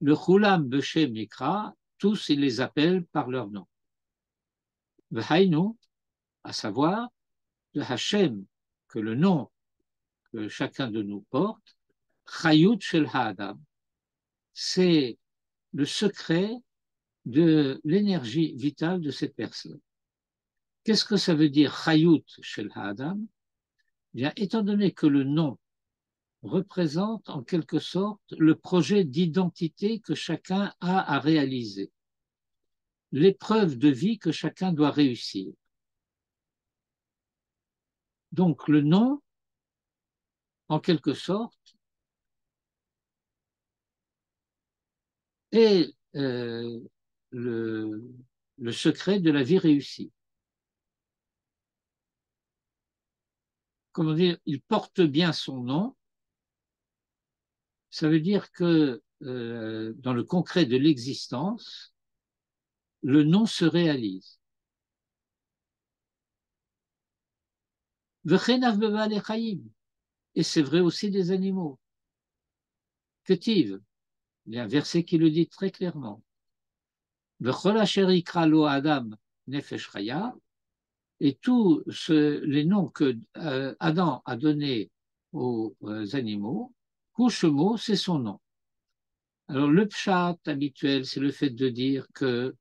le Chulam Beshem Mikra, tous ils les appellent par leur nom. V'hainu, à savoir, de Hashem, que le nom que chacun de nous porte, Chayut Shel Ha'adam, c'est le secret de l'énergie vitale de cette personne. Qu'est-ce que ça veut dire Chayut Shel Ha'adam? Bien, étant donné que le nom représente en quelque sorte le projet d'identité que chacun a à réaliser. l'épreuve de vie que chacun doit réussir. Donc le nom, en quelque sorte, est le secret de la vie réussie. Comment dire, il porte bien son nom. Ça veut dire que dans le concret de l'existence, le nom se réalise. Et c'est vrai aussi des animaux. Ketiv, il y a un verset qui le dit très clairement. Adam nefesh chaya, et tous les noms que Adam a donnés aux animaux, Kushemo, c'est son nom. Alors le pshat habituel, c'est le fait de dire que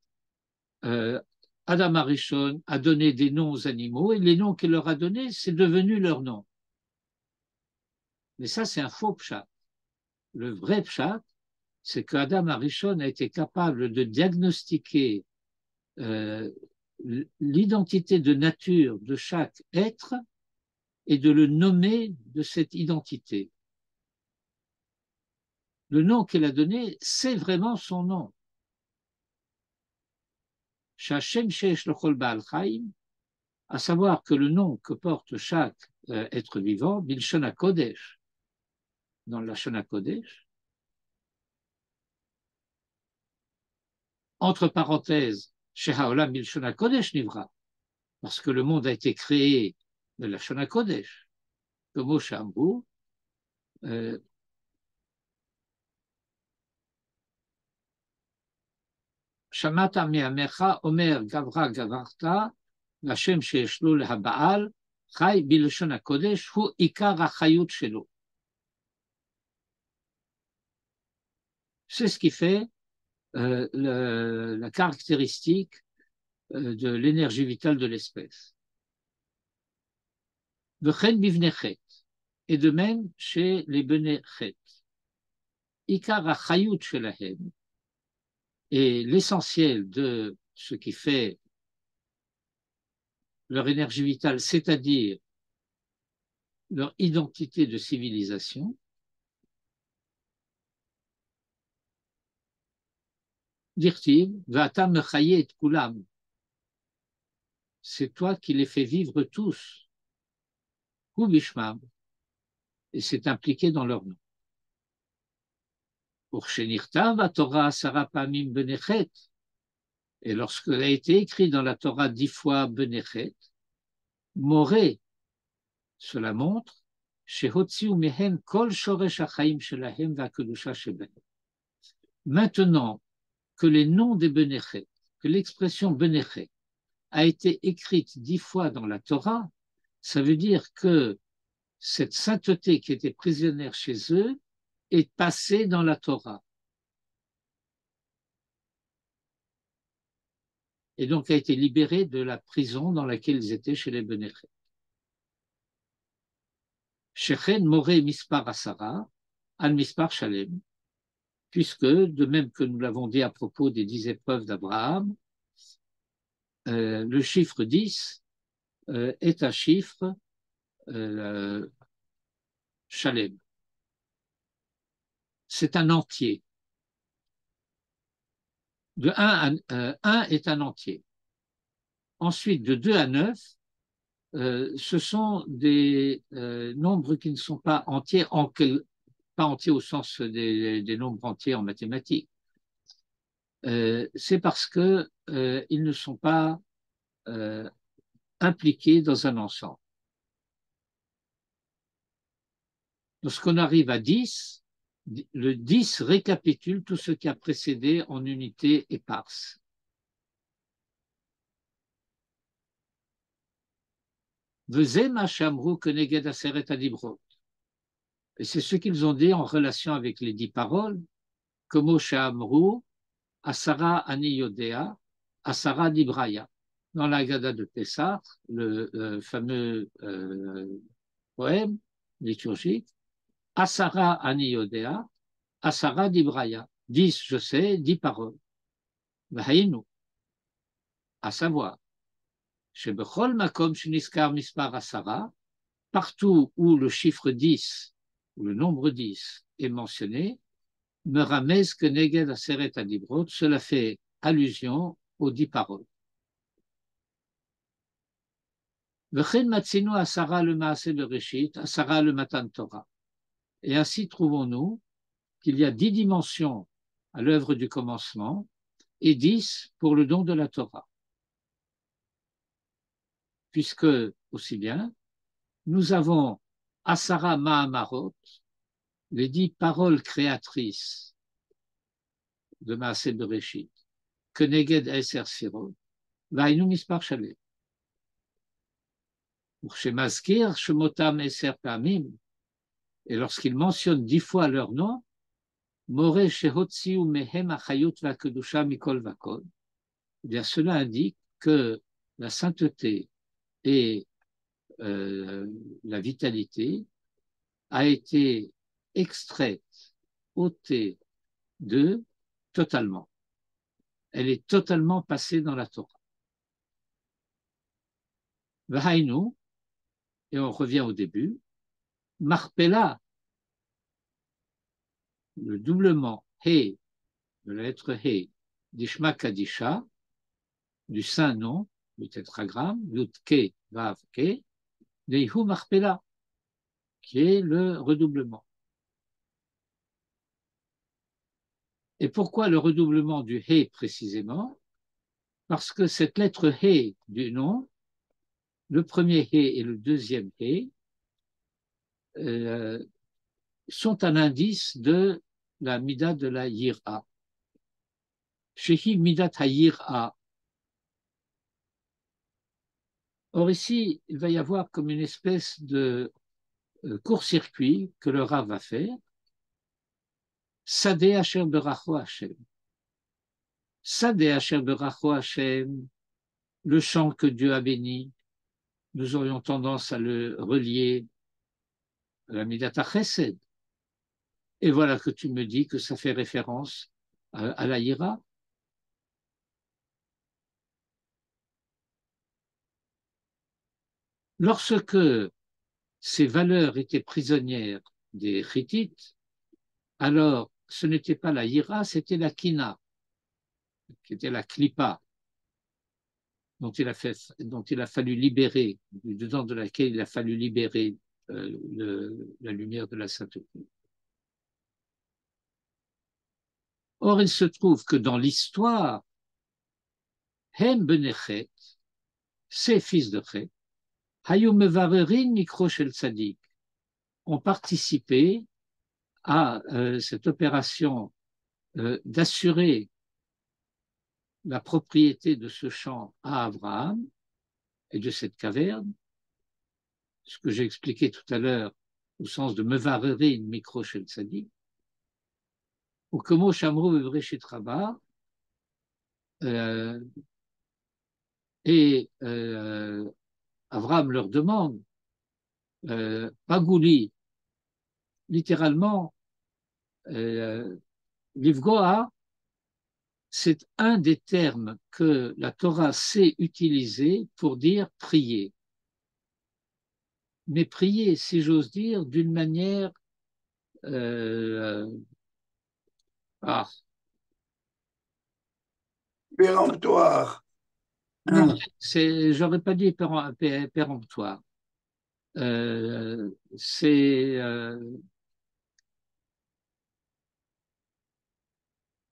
Adam Arishon a donné des noms aux animaux et les noms qu'il leur a donnés, c'est devenu leur nom. Mais ça, c'est un faux pshat. Le vrai pshat, c'est qu'Adam Arishon a été capable de diagnostiquer l'identité de nature de chaque être et de le nommer de cette identité. Le nom qu'il a donné, c'est vraiment son nom. Shashem Shesh L'Chol Baal Chaim, à savoir que le nom que porte chaque être vivant, Bilshon HaKodesh, dans la Shon HaKodesh, entre parenthèses, Shehaolam Bilshon HaKodesh Nivra, parce que le monde a été créé de la Shon HaKodesh, comme Moshe Amrou, Shamata me'amecha omer gavra gavarta, l'Hashem sheyesh lo lehaba'al, chai bilshon hakodesh, hu ikar hachayut shelo. C'est ce qui fait la caractéristique de l'énergie vitale de l'espèce. V'chen bivnechet, et de même chez les benechet. Ikar hachayut shelahem, et l'essentiel de ce qui fait leur énergie vitale, c'est-à-dire leur identité de civilisation, Dirtiv, Vata mechaye et kulam, c'est toi qui les fais vivre tous, Kubishmam, et c'est impliqué dans leur nom. Pour Shenirtav, Torah Asara Pamim Benechet, et lorsque a été écrit dans la Torah 10 fois Benechet, Moré, cela montre, Shehotziu Mehem Kol Shoresh Achaim Shelahem Vakedusha Sheben. Maintenant que les noms des Benechet, que l'expression Benechet a été écrite 10 fois dans la Torah, ça veut dire que cette sainteté qui était prisonnière chez eux est passée dans la Torah. Et donc a été libérée de la prison dans laquelle ils étaient chez les Benechet. Shechen Moré Mispar Asara, Al Mispar Shalem, puisque, de même que nous l'avons dit à propos des 10 épreuves d'Abraham, le chiffre 10 est un chiffre Shalem. C'est un entier. De 1 à 1 est un entier. Ensuite, de 2 à 9, ce sont des nombres qui ne sont pas entiers, pas entiers au sens des nombres entiers en mathématiques. C'est parce que ils ne sont pas impliqués dans un ensemble. Lorsqu'on arrive à 10, le 10 récapitule tout ce qui a précédé en unité éparse. Et c'est ce qu'ils ont dit en relation avec les 10 paroles, que Moshe Amrou, Asara Ani Yodea, Asara Dibraya. Dans la Haggadah de Pessah, le fameux poème liturgique, Asara Ani Yodea, Asara Dibraya. 10, je sais, 10 paroles. Vahainu. à savoir, chez Bechol Makom Shniskar Mispar Asara, partout où le chiffre 10, ou le nombre 10 est mentionné, me ramèze que Neged Aseret Adibrot, cela fait allusion aux 10 paroles. V'chen matzinu Asara le Maaseh le Reshit, Asara le Matan Torah. Et ainsi trouvons-nous qu'il y a 10 dimensions à l'œuvre du commencement et 10 pour le don de la Torah. Puisque, aussi bien, nous avons Asara Mahamarot, les 10 paroles créatrices de Maaseh Bereshit, que Neged Eser Sirot, Vainu Mispar Shalem. Pour Shemazkir, Shemotam Eser Pamim, et lorsqu'il mentionne 10 fois leur nom, More Shehotziu Mehem Achayut Vakedusha Mikol Vakol, eh bien cela indique que la sainteté et la vitalité a été extraite, ôtée d'eux totalement. Elle est totalement passée dans la Torah. Vahainu, et on revient au début, Marpella, le doublement He, de la lettre He, d'Ishma Kadisha, du saint nom, du tétragramme, Yud-Ke, Vav-Ke, Deihu Marpella, qui est le redoublement. Et pourquoi le redoublement du He précisément? Parce que cette lettre He du nom, le premier He et le deuxième He, sont un indice de la Mida de la Yira. Shehi Midat HaYira. Or ici, il va y avoir comme une espèce de court-circuit que le Rav va faire. Sadeh Asher Beracho Hashem. Sadeh Asher Beracho Hashem, le chant que Dieu a béni, nous aurions tendance à le relier à la Midat HaChesed. Et voilà que tu me dis que ça fait référence à la Yira. Lorsque ces valeurs étaient prisonnières des Hittites, alors ce n'était pas la Yira, c'était la Kina, qui était la Klippa, dont il a fallu libérer, dedans de laquelle il a fallu libérer la lumière de la sainteté. Or, il se trouve que dans l'histoire, Hem Benechet, ces fils de Chet, Hayu Mevarerin Mikro Shel Tzadik, ont participé à cette opération d'assurer la propriété de ce champ à Abraham et de cette caverne, ce que j'ai expliqué tout à l'heure au sens de Mevarerin Mikro Shel Tzadik, ou Komo Shamro Bevreshit Rabba, et Abraham leur demande, Pagouli, littéralement, Livgoa, c'est un des termes que la Torah sait utiliser pour dire prier. Mais prier, si j'ose dire, d'une manière Péremptoire. non, j'aurais pas dit péremptoire. C'est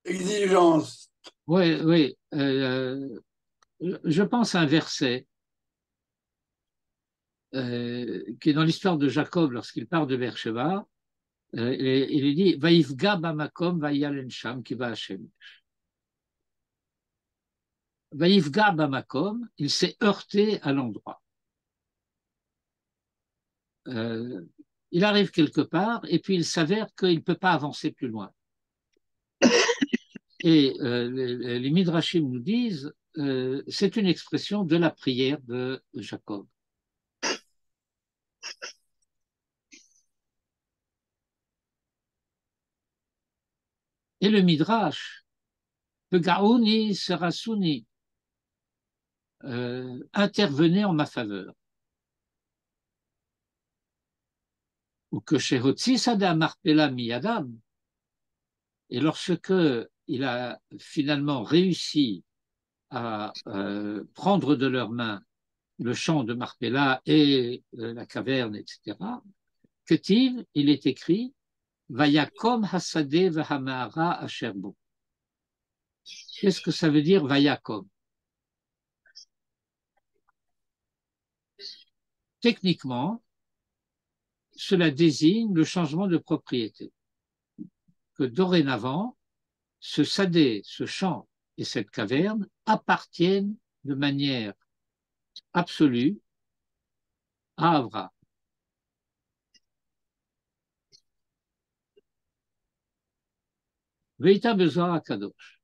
Exigence. oui, oui. Je pense à un verset qui est dans l'histoire de Jacob lorsqu'il part de Beersheba. Il dit Vaïfga bamakom vaïalen sham qui va Hashem. Vaïfga bamakom, il s'est heurté à l'endroit. Il arrive quelque part et puis il s'avère qu'il ne peut pas avancer plus loin. Et les Midrashim nous disent c'est une expression de la prière de Jacob. Et le Midrash, Pegaouni Serasuni, intervenez en ma faveur. Ou que chez Hotsi Sada Marpella Miyadam, et lorsque il a finalement réussi à prendre de leurs mains le champ de Marpella et la caverne, etc., Ketiv, il est écrit Vayakom Hasadeh Vahamahara Asherbo. Qu'est-ce que ça veut dire Vayakom? Techniquement, cela désigne le changement de propriété. Que dorénavant, ce sadé, ce champ et cette caverne appartiennent de manière absolue à Avra. Veita bezoar kadosh.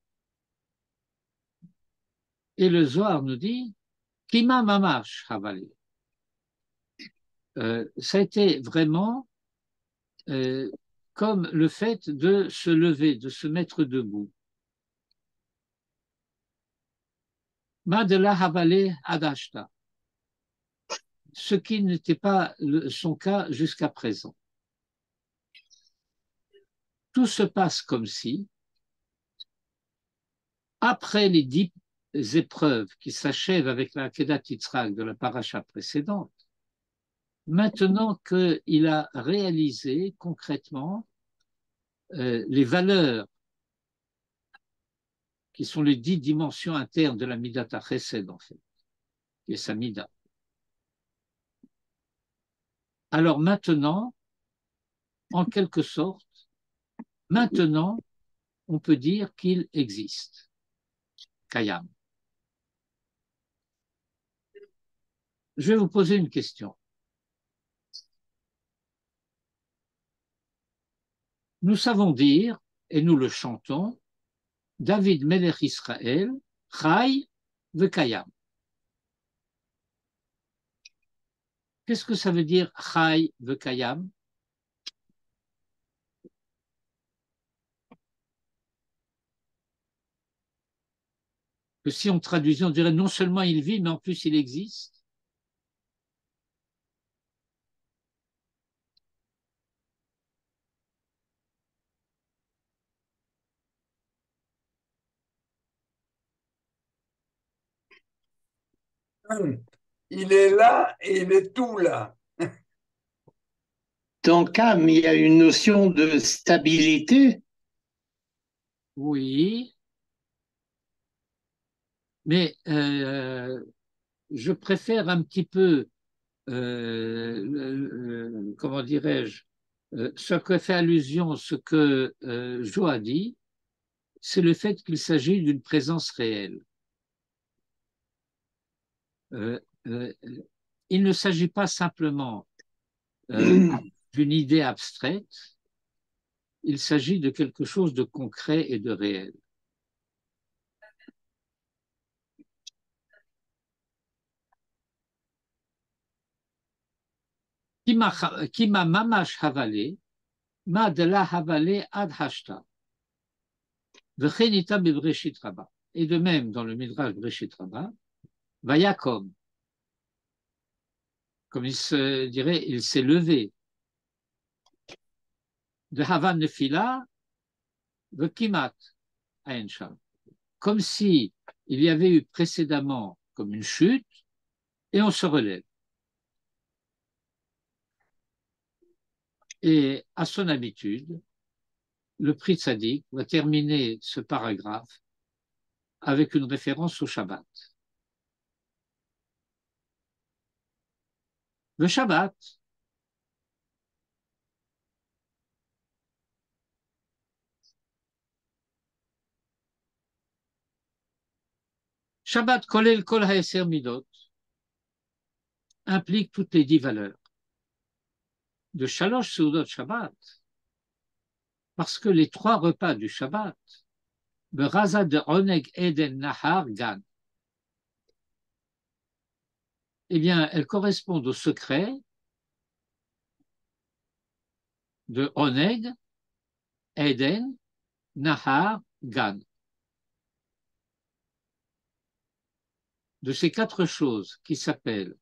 Et le Zohar nous dit Kima mamash havali. Ça a été vraiment comme le fait de se lever, de se mettre debout. Madela havale adashta. Ce qui n'était pas son cas jusqu'à présent. Tout se passe comme si, après les 10 épreuves qui s'achèvent avec la Kedat Yitzhak de la paracha précédente, maintenant qu'il a réalisé concrètement les valeurs qui sont les 10 dimensions internes de la Midat HaChesed, en fait, qui est sa Mida. Alors maintenant, en quelque sorte, maintenant, on peut dire qu'il existe. Kayam. Je vais vous poser une question. Nous savons dire, et nous le chantons, David Melech Israël, Chai vekayam. Qu'est-ce que ça veut dire Chai vekayam? Que si on traduisait, on dirait non seulement il vit, mais en plus il existe. Il est là et il est tout là. Dans Cam, il y a une notion de stabilité. Oui, mais je préfère un petit peu, comment dirais-je, ce que fait allusion, ce que Jo a dit, c'est le fait qu'il s'agit d'une présence réelle. Il ne s'agit pas simplement d'une idée abstraite, il s'agit de quelque chose de concret et de réel. Kima mamash havale, ma de la havale ad hashta. V'chenita bebreshit rabba. Et de même, dans le Midrash Breshit Rabba, Vayakom, comme il se dirait, il s'est levé. De Havan Nefila, V'kimat Aensham. Comme si il y avait eu précédemment comme une chute, et on se relève. Et à son habitude, le Pri Tzadik va terminer ce paragraphe avec une référence au Shabbat. Le Shabbat, Shabbat kolel kol haeser midot, implique toutes les 10 valeurs de Shalosh Seudot Shabbat, parce que les 3 repas du Shabbat, Beraza de Oneg Eden Nahar Gan, eh bien, elles correspondent au secret de Oneg, Eden, Nahar, Gan. de ces quatre choses qui s'appellent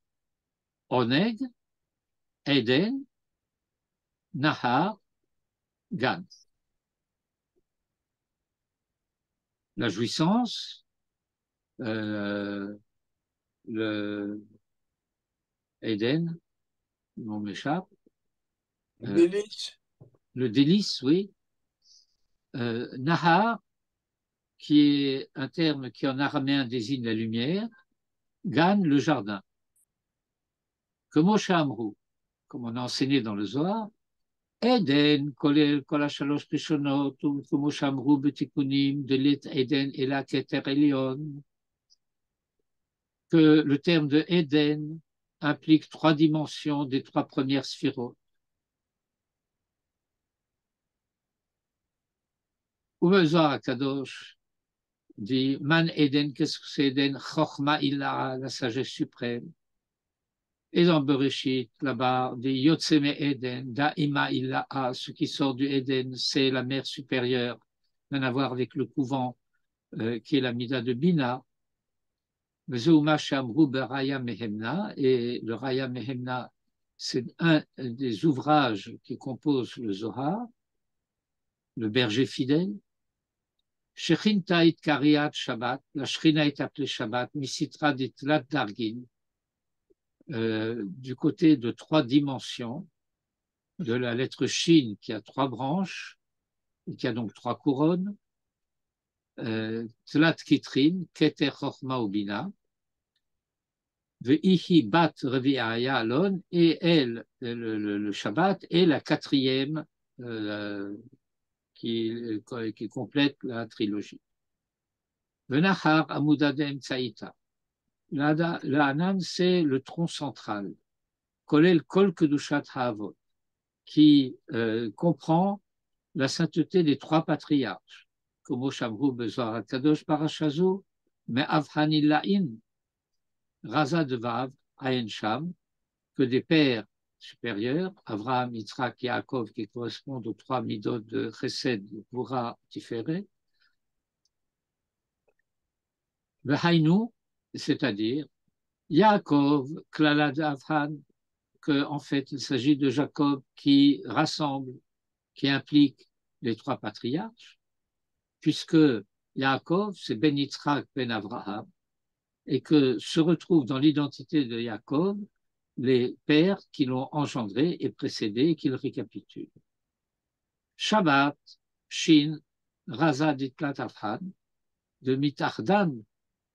Oneg, Eden, Nahar, Gan. La jouissance, le Eden, le nom m'échappe, Délice. le délice, oui, Nahar, qui est un terme qui en araméen désigne la lumière, Gan, le jardin. Comme Amrou, comme on a enseigné dans le Zohar, Eden, Kolel, Kol HaShalosh Rishonot, כמו שאמרו בתיקונים, דלית Eden et la Keter Elion, que le terme de Eden implique trois dimensions des trois premières sphirotes. Ou le Zohar HaKadosh dit Man Eden, qu'est-ce que c'est Eden? Chochma Illa, la sagesse suprême. Et dans Bereshit, là-bas, dit Yotzeme Eden, Da'ima Illa, ce qui sort du Eden, c'est la mer supérieure, rien à voir avec le couvent, qui est la Mida de Bina. Et le Raya Mehemna, c'est un des ouvrages qui composent le Zohar, le berger fidèle. Shechinta it Kariat Shabbat, la Shrina est appelée Shabbat, Misitra ditlat Dargin, du côté de trois dimensions, de la lettre Shin qui a trois branches, et qui a donc trois couronnes, Tlat Kitrin, Keter Chochma Ubina, Ve'ihi Bat Revi'aya Alon, et elle, le Shabbat, est la quatrième qui complète la trilogie. Venachar Amudadem Tsaïta. L'Anan, c'est le tronc central, Kolel Kol Kedushat Ha'avot, qui comprend la sainteté des trois patriarches, comme Oshamru Bezoar HaKadosh Parashazo, mais Avhanillahin, Raza de Vav, Ayen Sham, que des pères supérieurs, Avraham, Yitzhak, Yaakov, qui correspondent aux trois midot de Chesed, Gvura, Tiferet, Vehainu, c'est-à-dire Yaakov, Klalad Avhan, qu'en fait il s'agit de Jacob qui rassemble, qui implique les trois patriarches, puisque Yaakov, c'est Ben Yitzhak, Ben Avraham, et que se retrouvent dans l'identité de Yaakov les pères qui l'ont engendré et précédé et qui le récapitulent. Shabbat, Shin, Raza Ditlat Avhan, de Mitardan,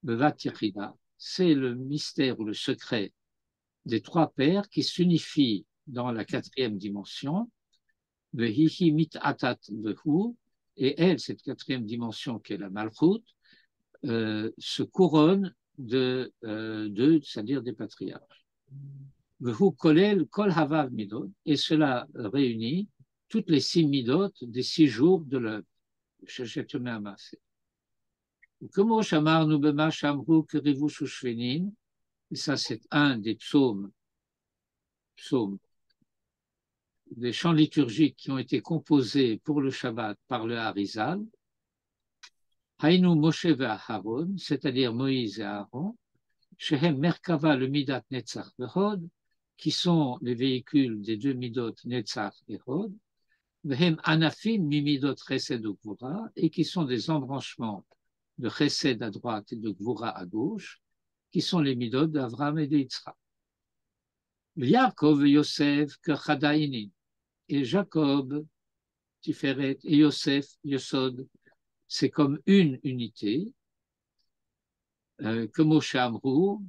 Bevat Yechida, c'est le mystère ou le secret des trois pères qui s'unifient dans la quatrième dimension, Vehihi Mitatat Vehu, et elle, cette quatrième dimension qui est la Malchut, se couronne de deux, c'est-à-dire des patriarches. Vehu Kolel Kol Havav Midot, et cela réunit toutes les 6 midot des 6 jours de l'œuvre. Comme Shamarnu Bema Shamru Kerivu Shushvenin, et ça c'est un des psaumes, des chants liturgiques qui ont été composés pour le Shabbat par le Harizal, Hainu Moshe et Aharon, c'est-à-dire Moïse et Aaron, Shehem Merkava le Midat Netzach Vehod, qui sont les véhicules des deux Midot Netzach et Hod, Vehem Anafim Mimidot Chesed ou Gvura, et qui sont des embranchements de Chesed à droite et de Gvura à gauche, qui sont les Midot d'Avraham et de Yitzhak. Yaakov et Yosef Kechadainin, et Jacob, Tiferet, et Yosef, Yosod, c'est comme une unité, comme au Shamrou,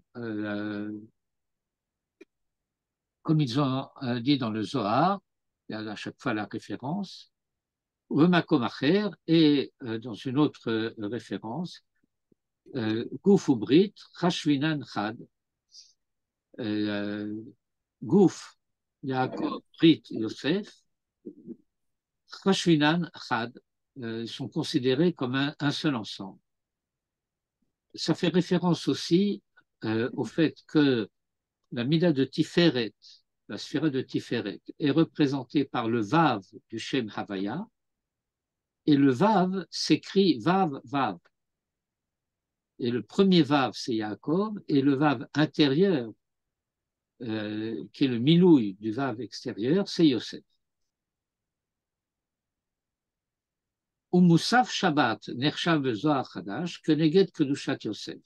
comme ils ont dit dans le Zohar, il y a à chaque fois la référence, Remakomacher, et dans une autre référence, Gouf ou Brit, Chashvinan Chad, Gouf, Yaakov, Brit, Yosef, Chashvinan Chad, sont considérés comme un seul ensemble. Ça fait référence aussi au fait que la Mida de Tiferet, la sphère de Tiferet, est représentée par le Vav du Shem Havaya, et le Vav s'écrit Vav, Vav. et le premier Vav, c'est Yaakov, et le Vav intérieur, qui est le milouï du Vav extérieur, c'est Yosef. Ou Moussaf Shabbat, Nershav Zohar Hadash, Keneged Kedushat Yosef.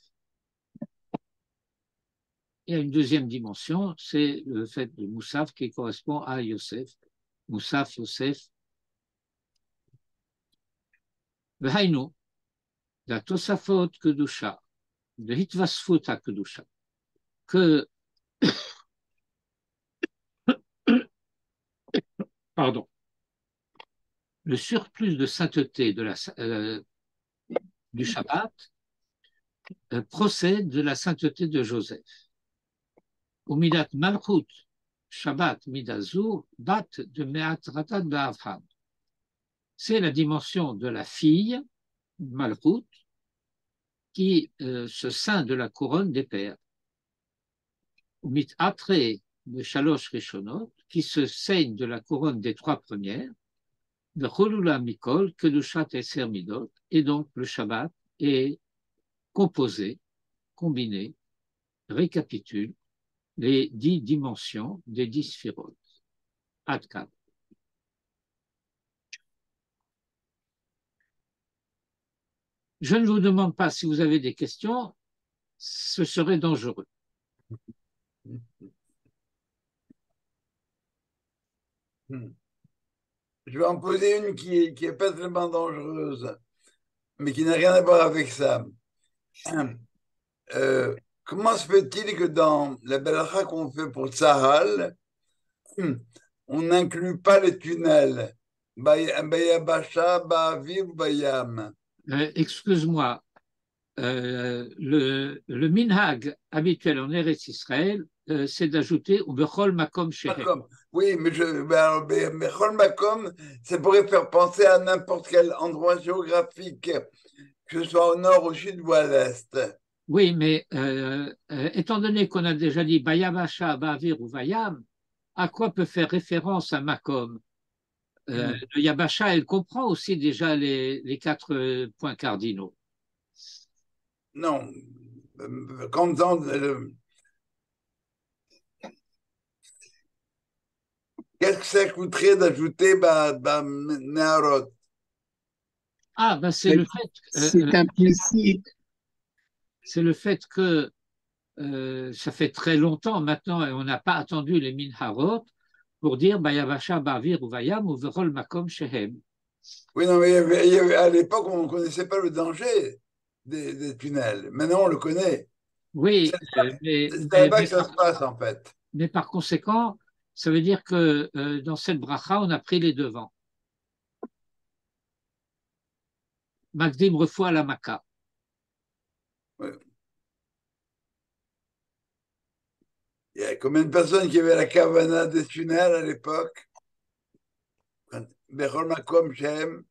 Il y a une deuxième dimension, c'est le fait de Moussaf qui correspond à Yosef. Moussaf, Yosef. V'hainu, la Tosafot Kedusha, de Hitvasfut Kedusha, que, pardon, le surplus de sainteté du Shabbat procède de la sainteté de Joseph. Ou Midat Malchut, Shabbat Midazur, Bat de Meat Ratat Ba'avraham. C'est la dimension de la fille, Malchut, qui se ceint de la couronne des pères. Ou Mit Atre de Shalosh Rishonot, qui se ceigne de la couronne des trois premières, de Cholula Mikol, Kedushat Eser Midot, et donc le Shabbat est composé, combiné, récapitule les 10 dimensions des 10 sphirotes. Adkan. Je ne vous demande pas si vous avez des questions, ce serait dangereux. Je vais en poser une qui est pas tellement dangereuse, mais qui n'a rien à voir avec ça. Comment se fait-il que dans la belacha qu'on fait pour Tsahal, on n'inclut pas les tunnels, Bayabasha, Ba'aviv, Bayam? Excuse-moi, le minhag habituel en Eretz Israël, c'est d'ajouter ou bechol makom shehem. Oui, mais bechol makom, ça pourrait faire penser à n'importe quel endroit géographique, que ce soit au nord, au sud ou à l'est. Oui, mais étant donné qu'on a déjà dit Bayabasha, Ba'avir ou Vayam, à quoi peut faire référence à makom? Le Yabasha, elle comprend aussi déjà les 4 points cardinaux. Non, comme dans qu'est-ce que ça coûterait d'ajouter Neharot? Ah, ben c'est le fait. C'est implicite. C'est le fait que ça fait très longtemps maintenant et on n'a pas attendu les minharot pour dire Bayavasha, Bavir ou Vayam ou Verol Makom Shehem. Oui, non, mais à l'époque, on ne connaissait pas le danger des tunnels. Maintenant, on le connaît. Oui, c'est là-bas que ça se passe, en fait. Mais par conséquent, ça veut dire que dans cette bracha, on a pris les devants. Magdim refoua la Maka. Oui. Il y a combien de personnes qui avaient la kavana des tunnels à l'époque? Bechol Makom Shem.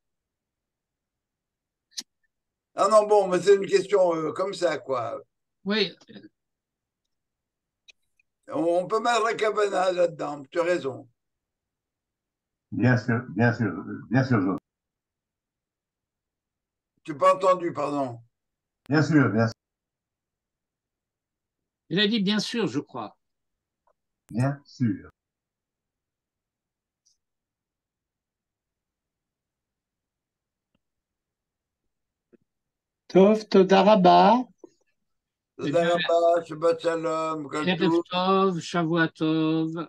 Ah non, bon, mais c'est une question comme ça, quoi. Oui. On peut mettre la kavana là-dedans, tu as raison. Bien sûr, bien sûr, bien sûr. Tu n'as pas entendu, pardon. Bien sûr, bien sûr. Il a dit bien sûr, je crois. Bien sûr. Tov, Toda Rabba. Toda Rabba, Shabbat Shalom, Erev Tov, Shavua Tov.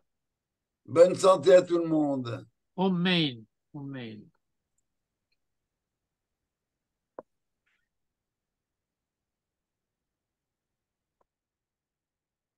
Bonne santé à tout le monde. Amen. Amen.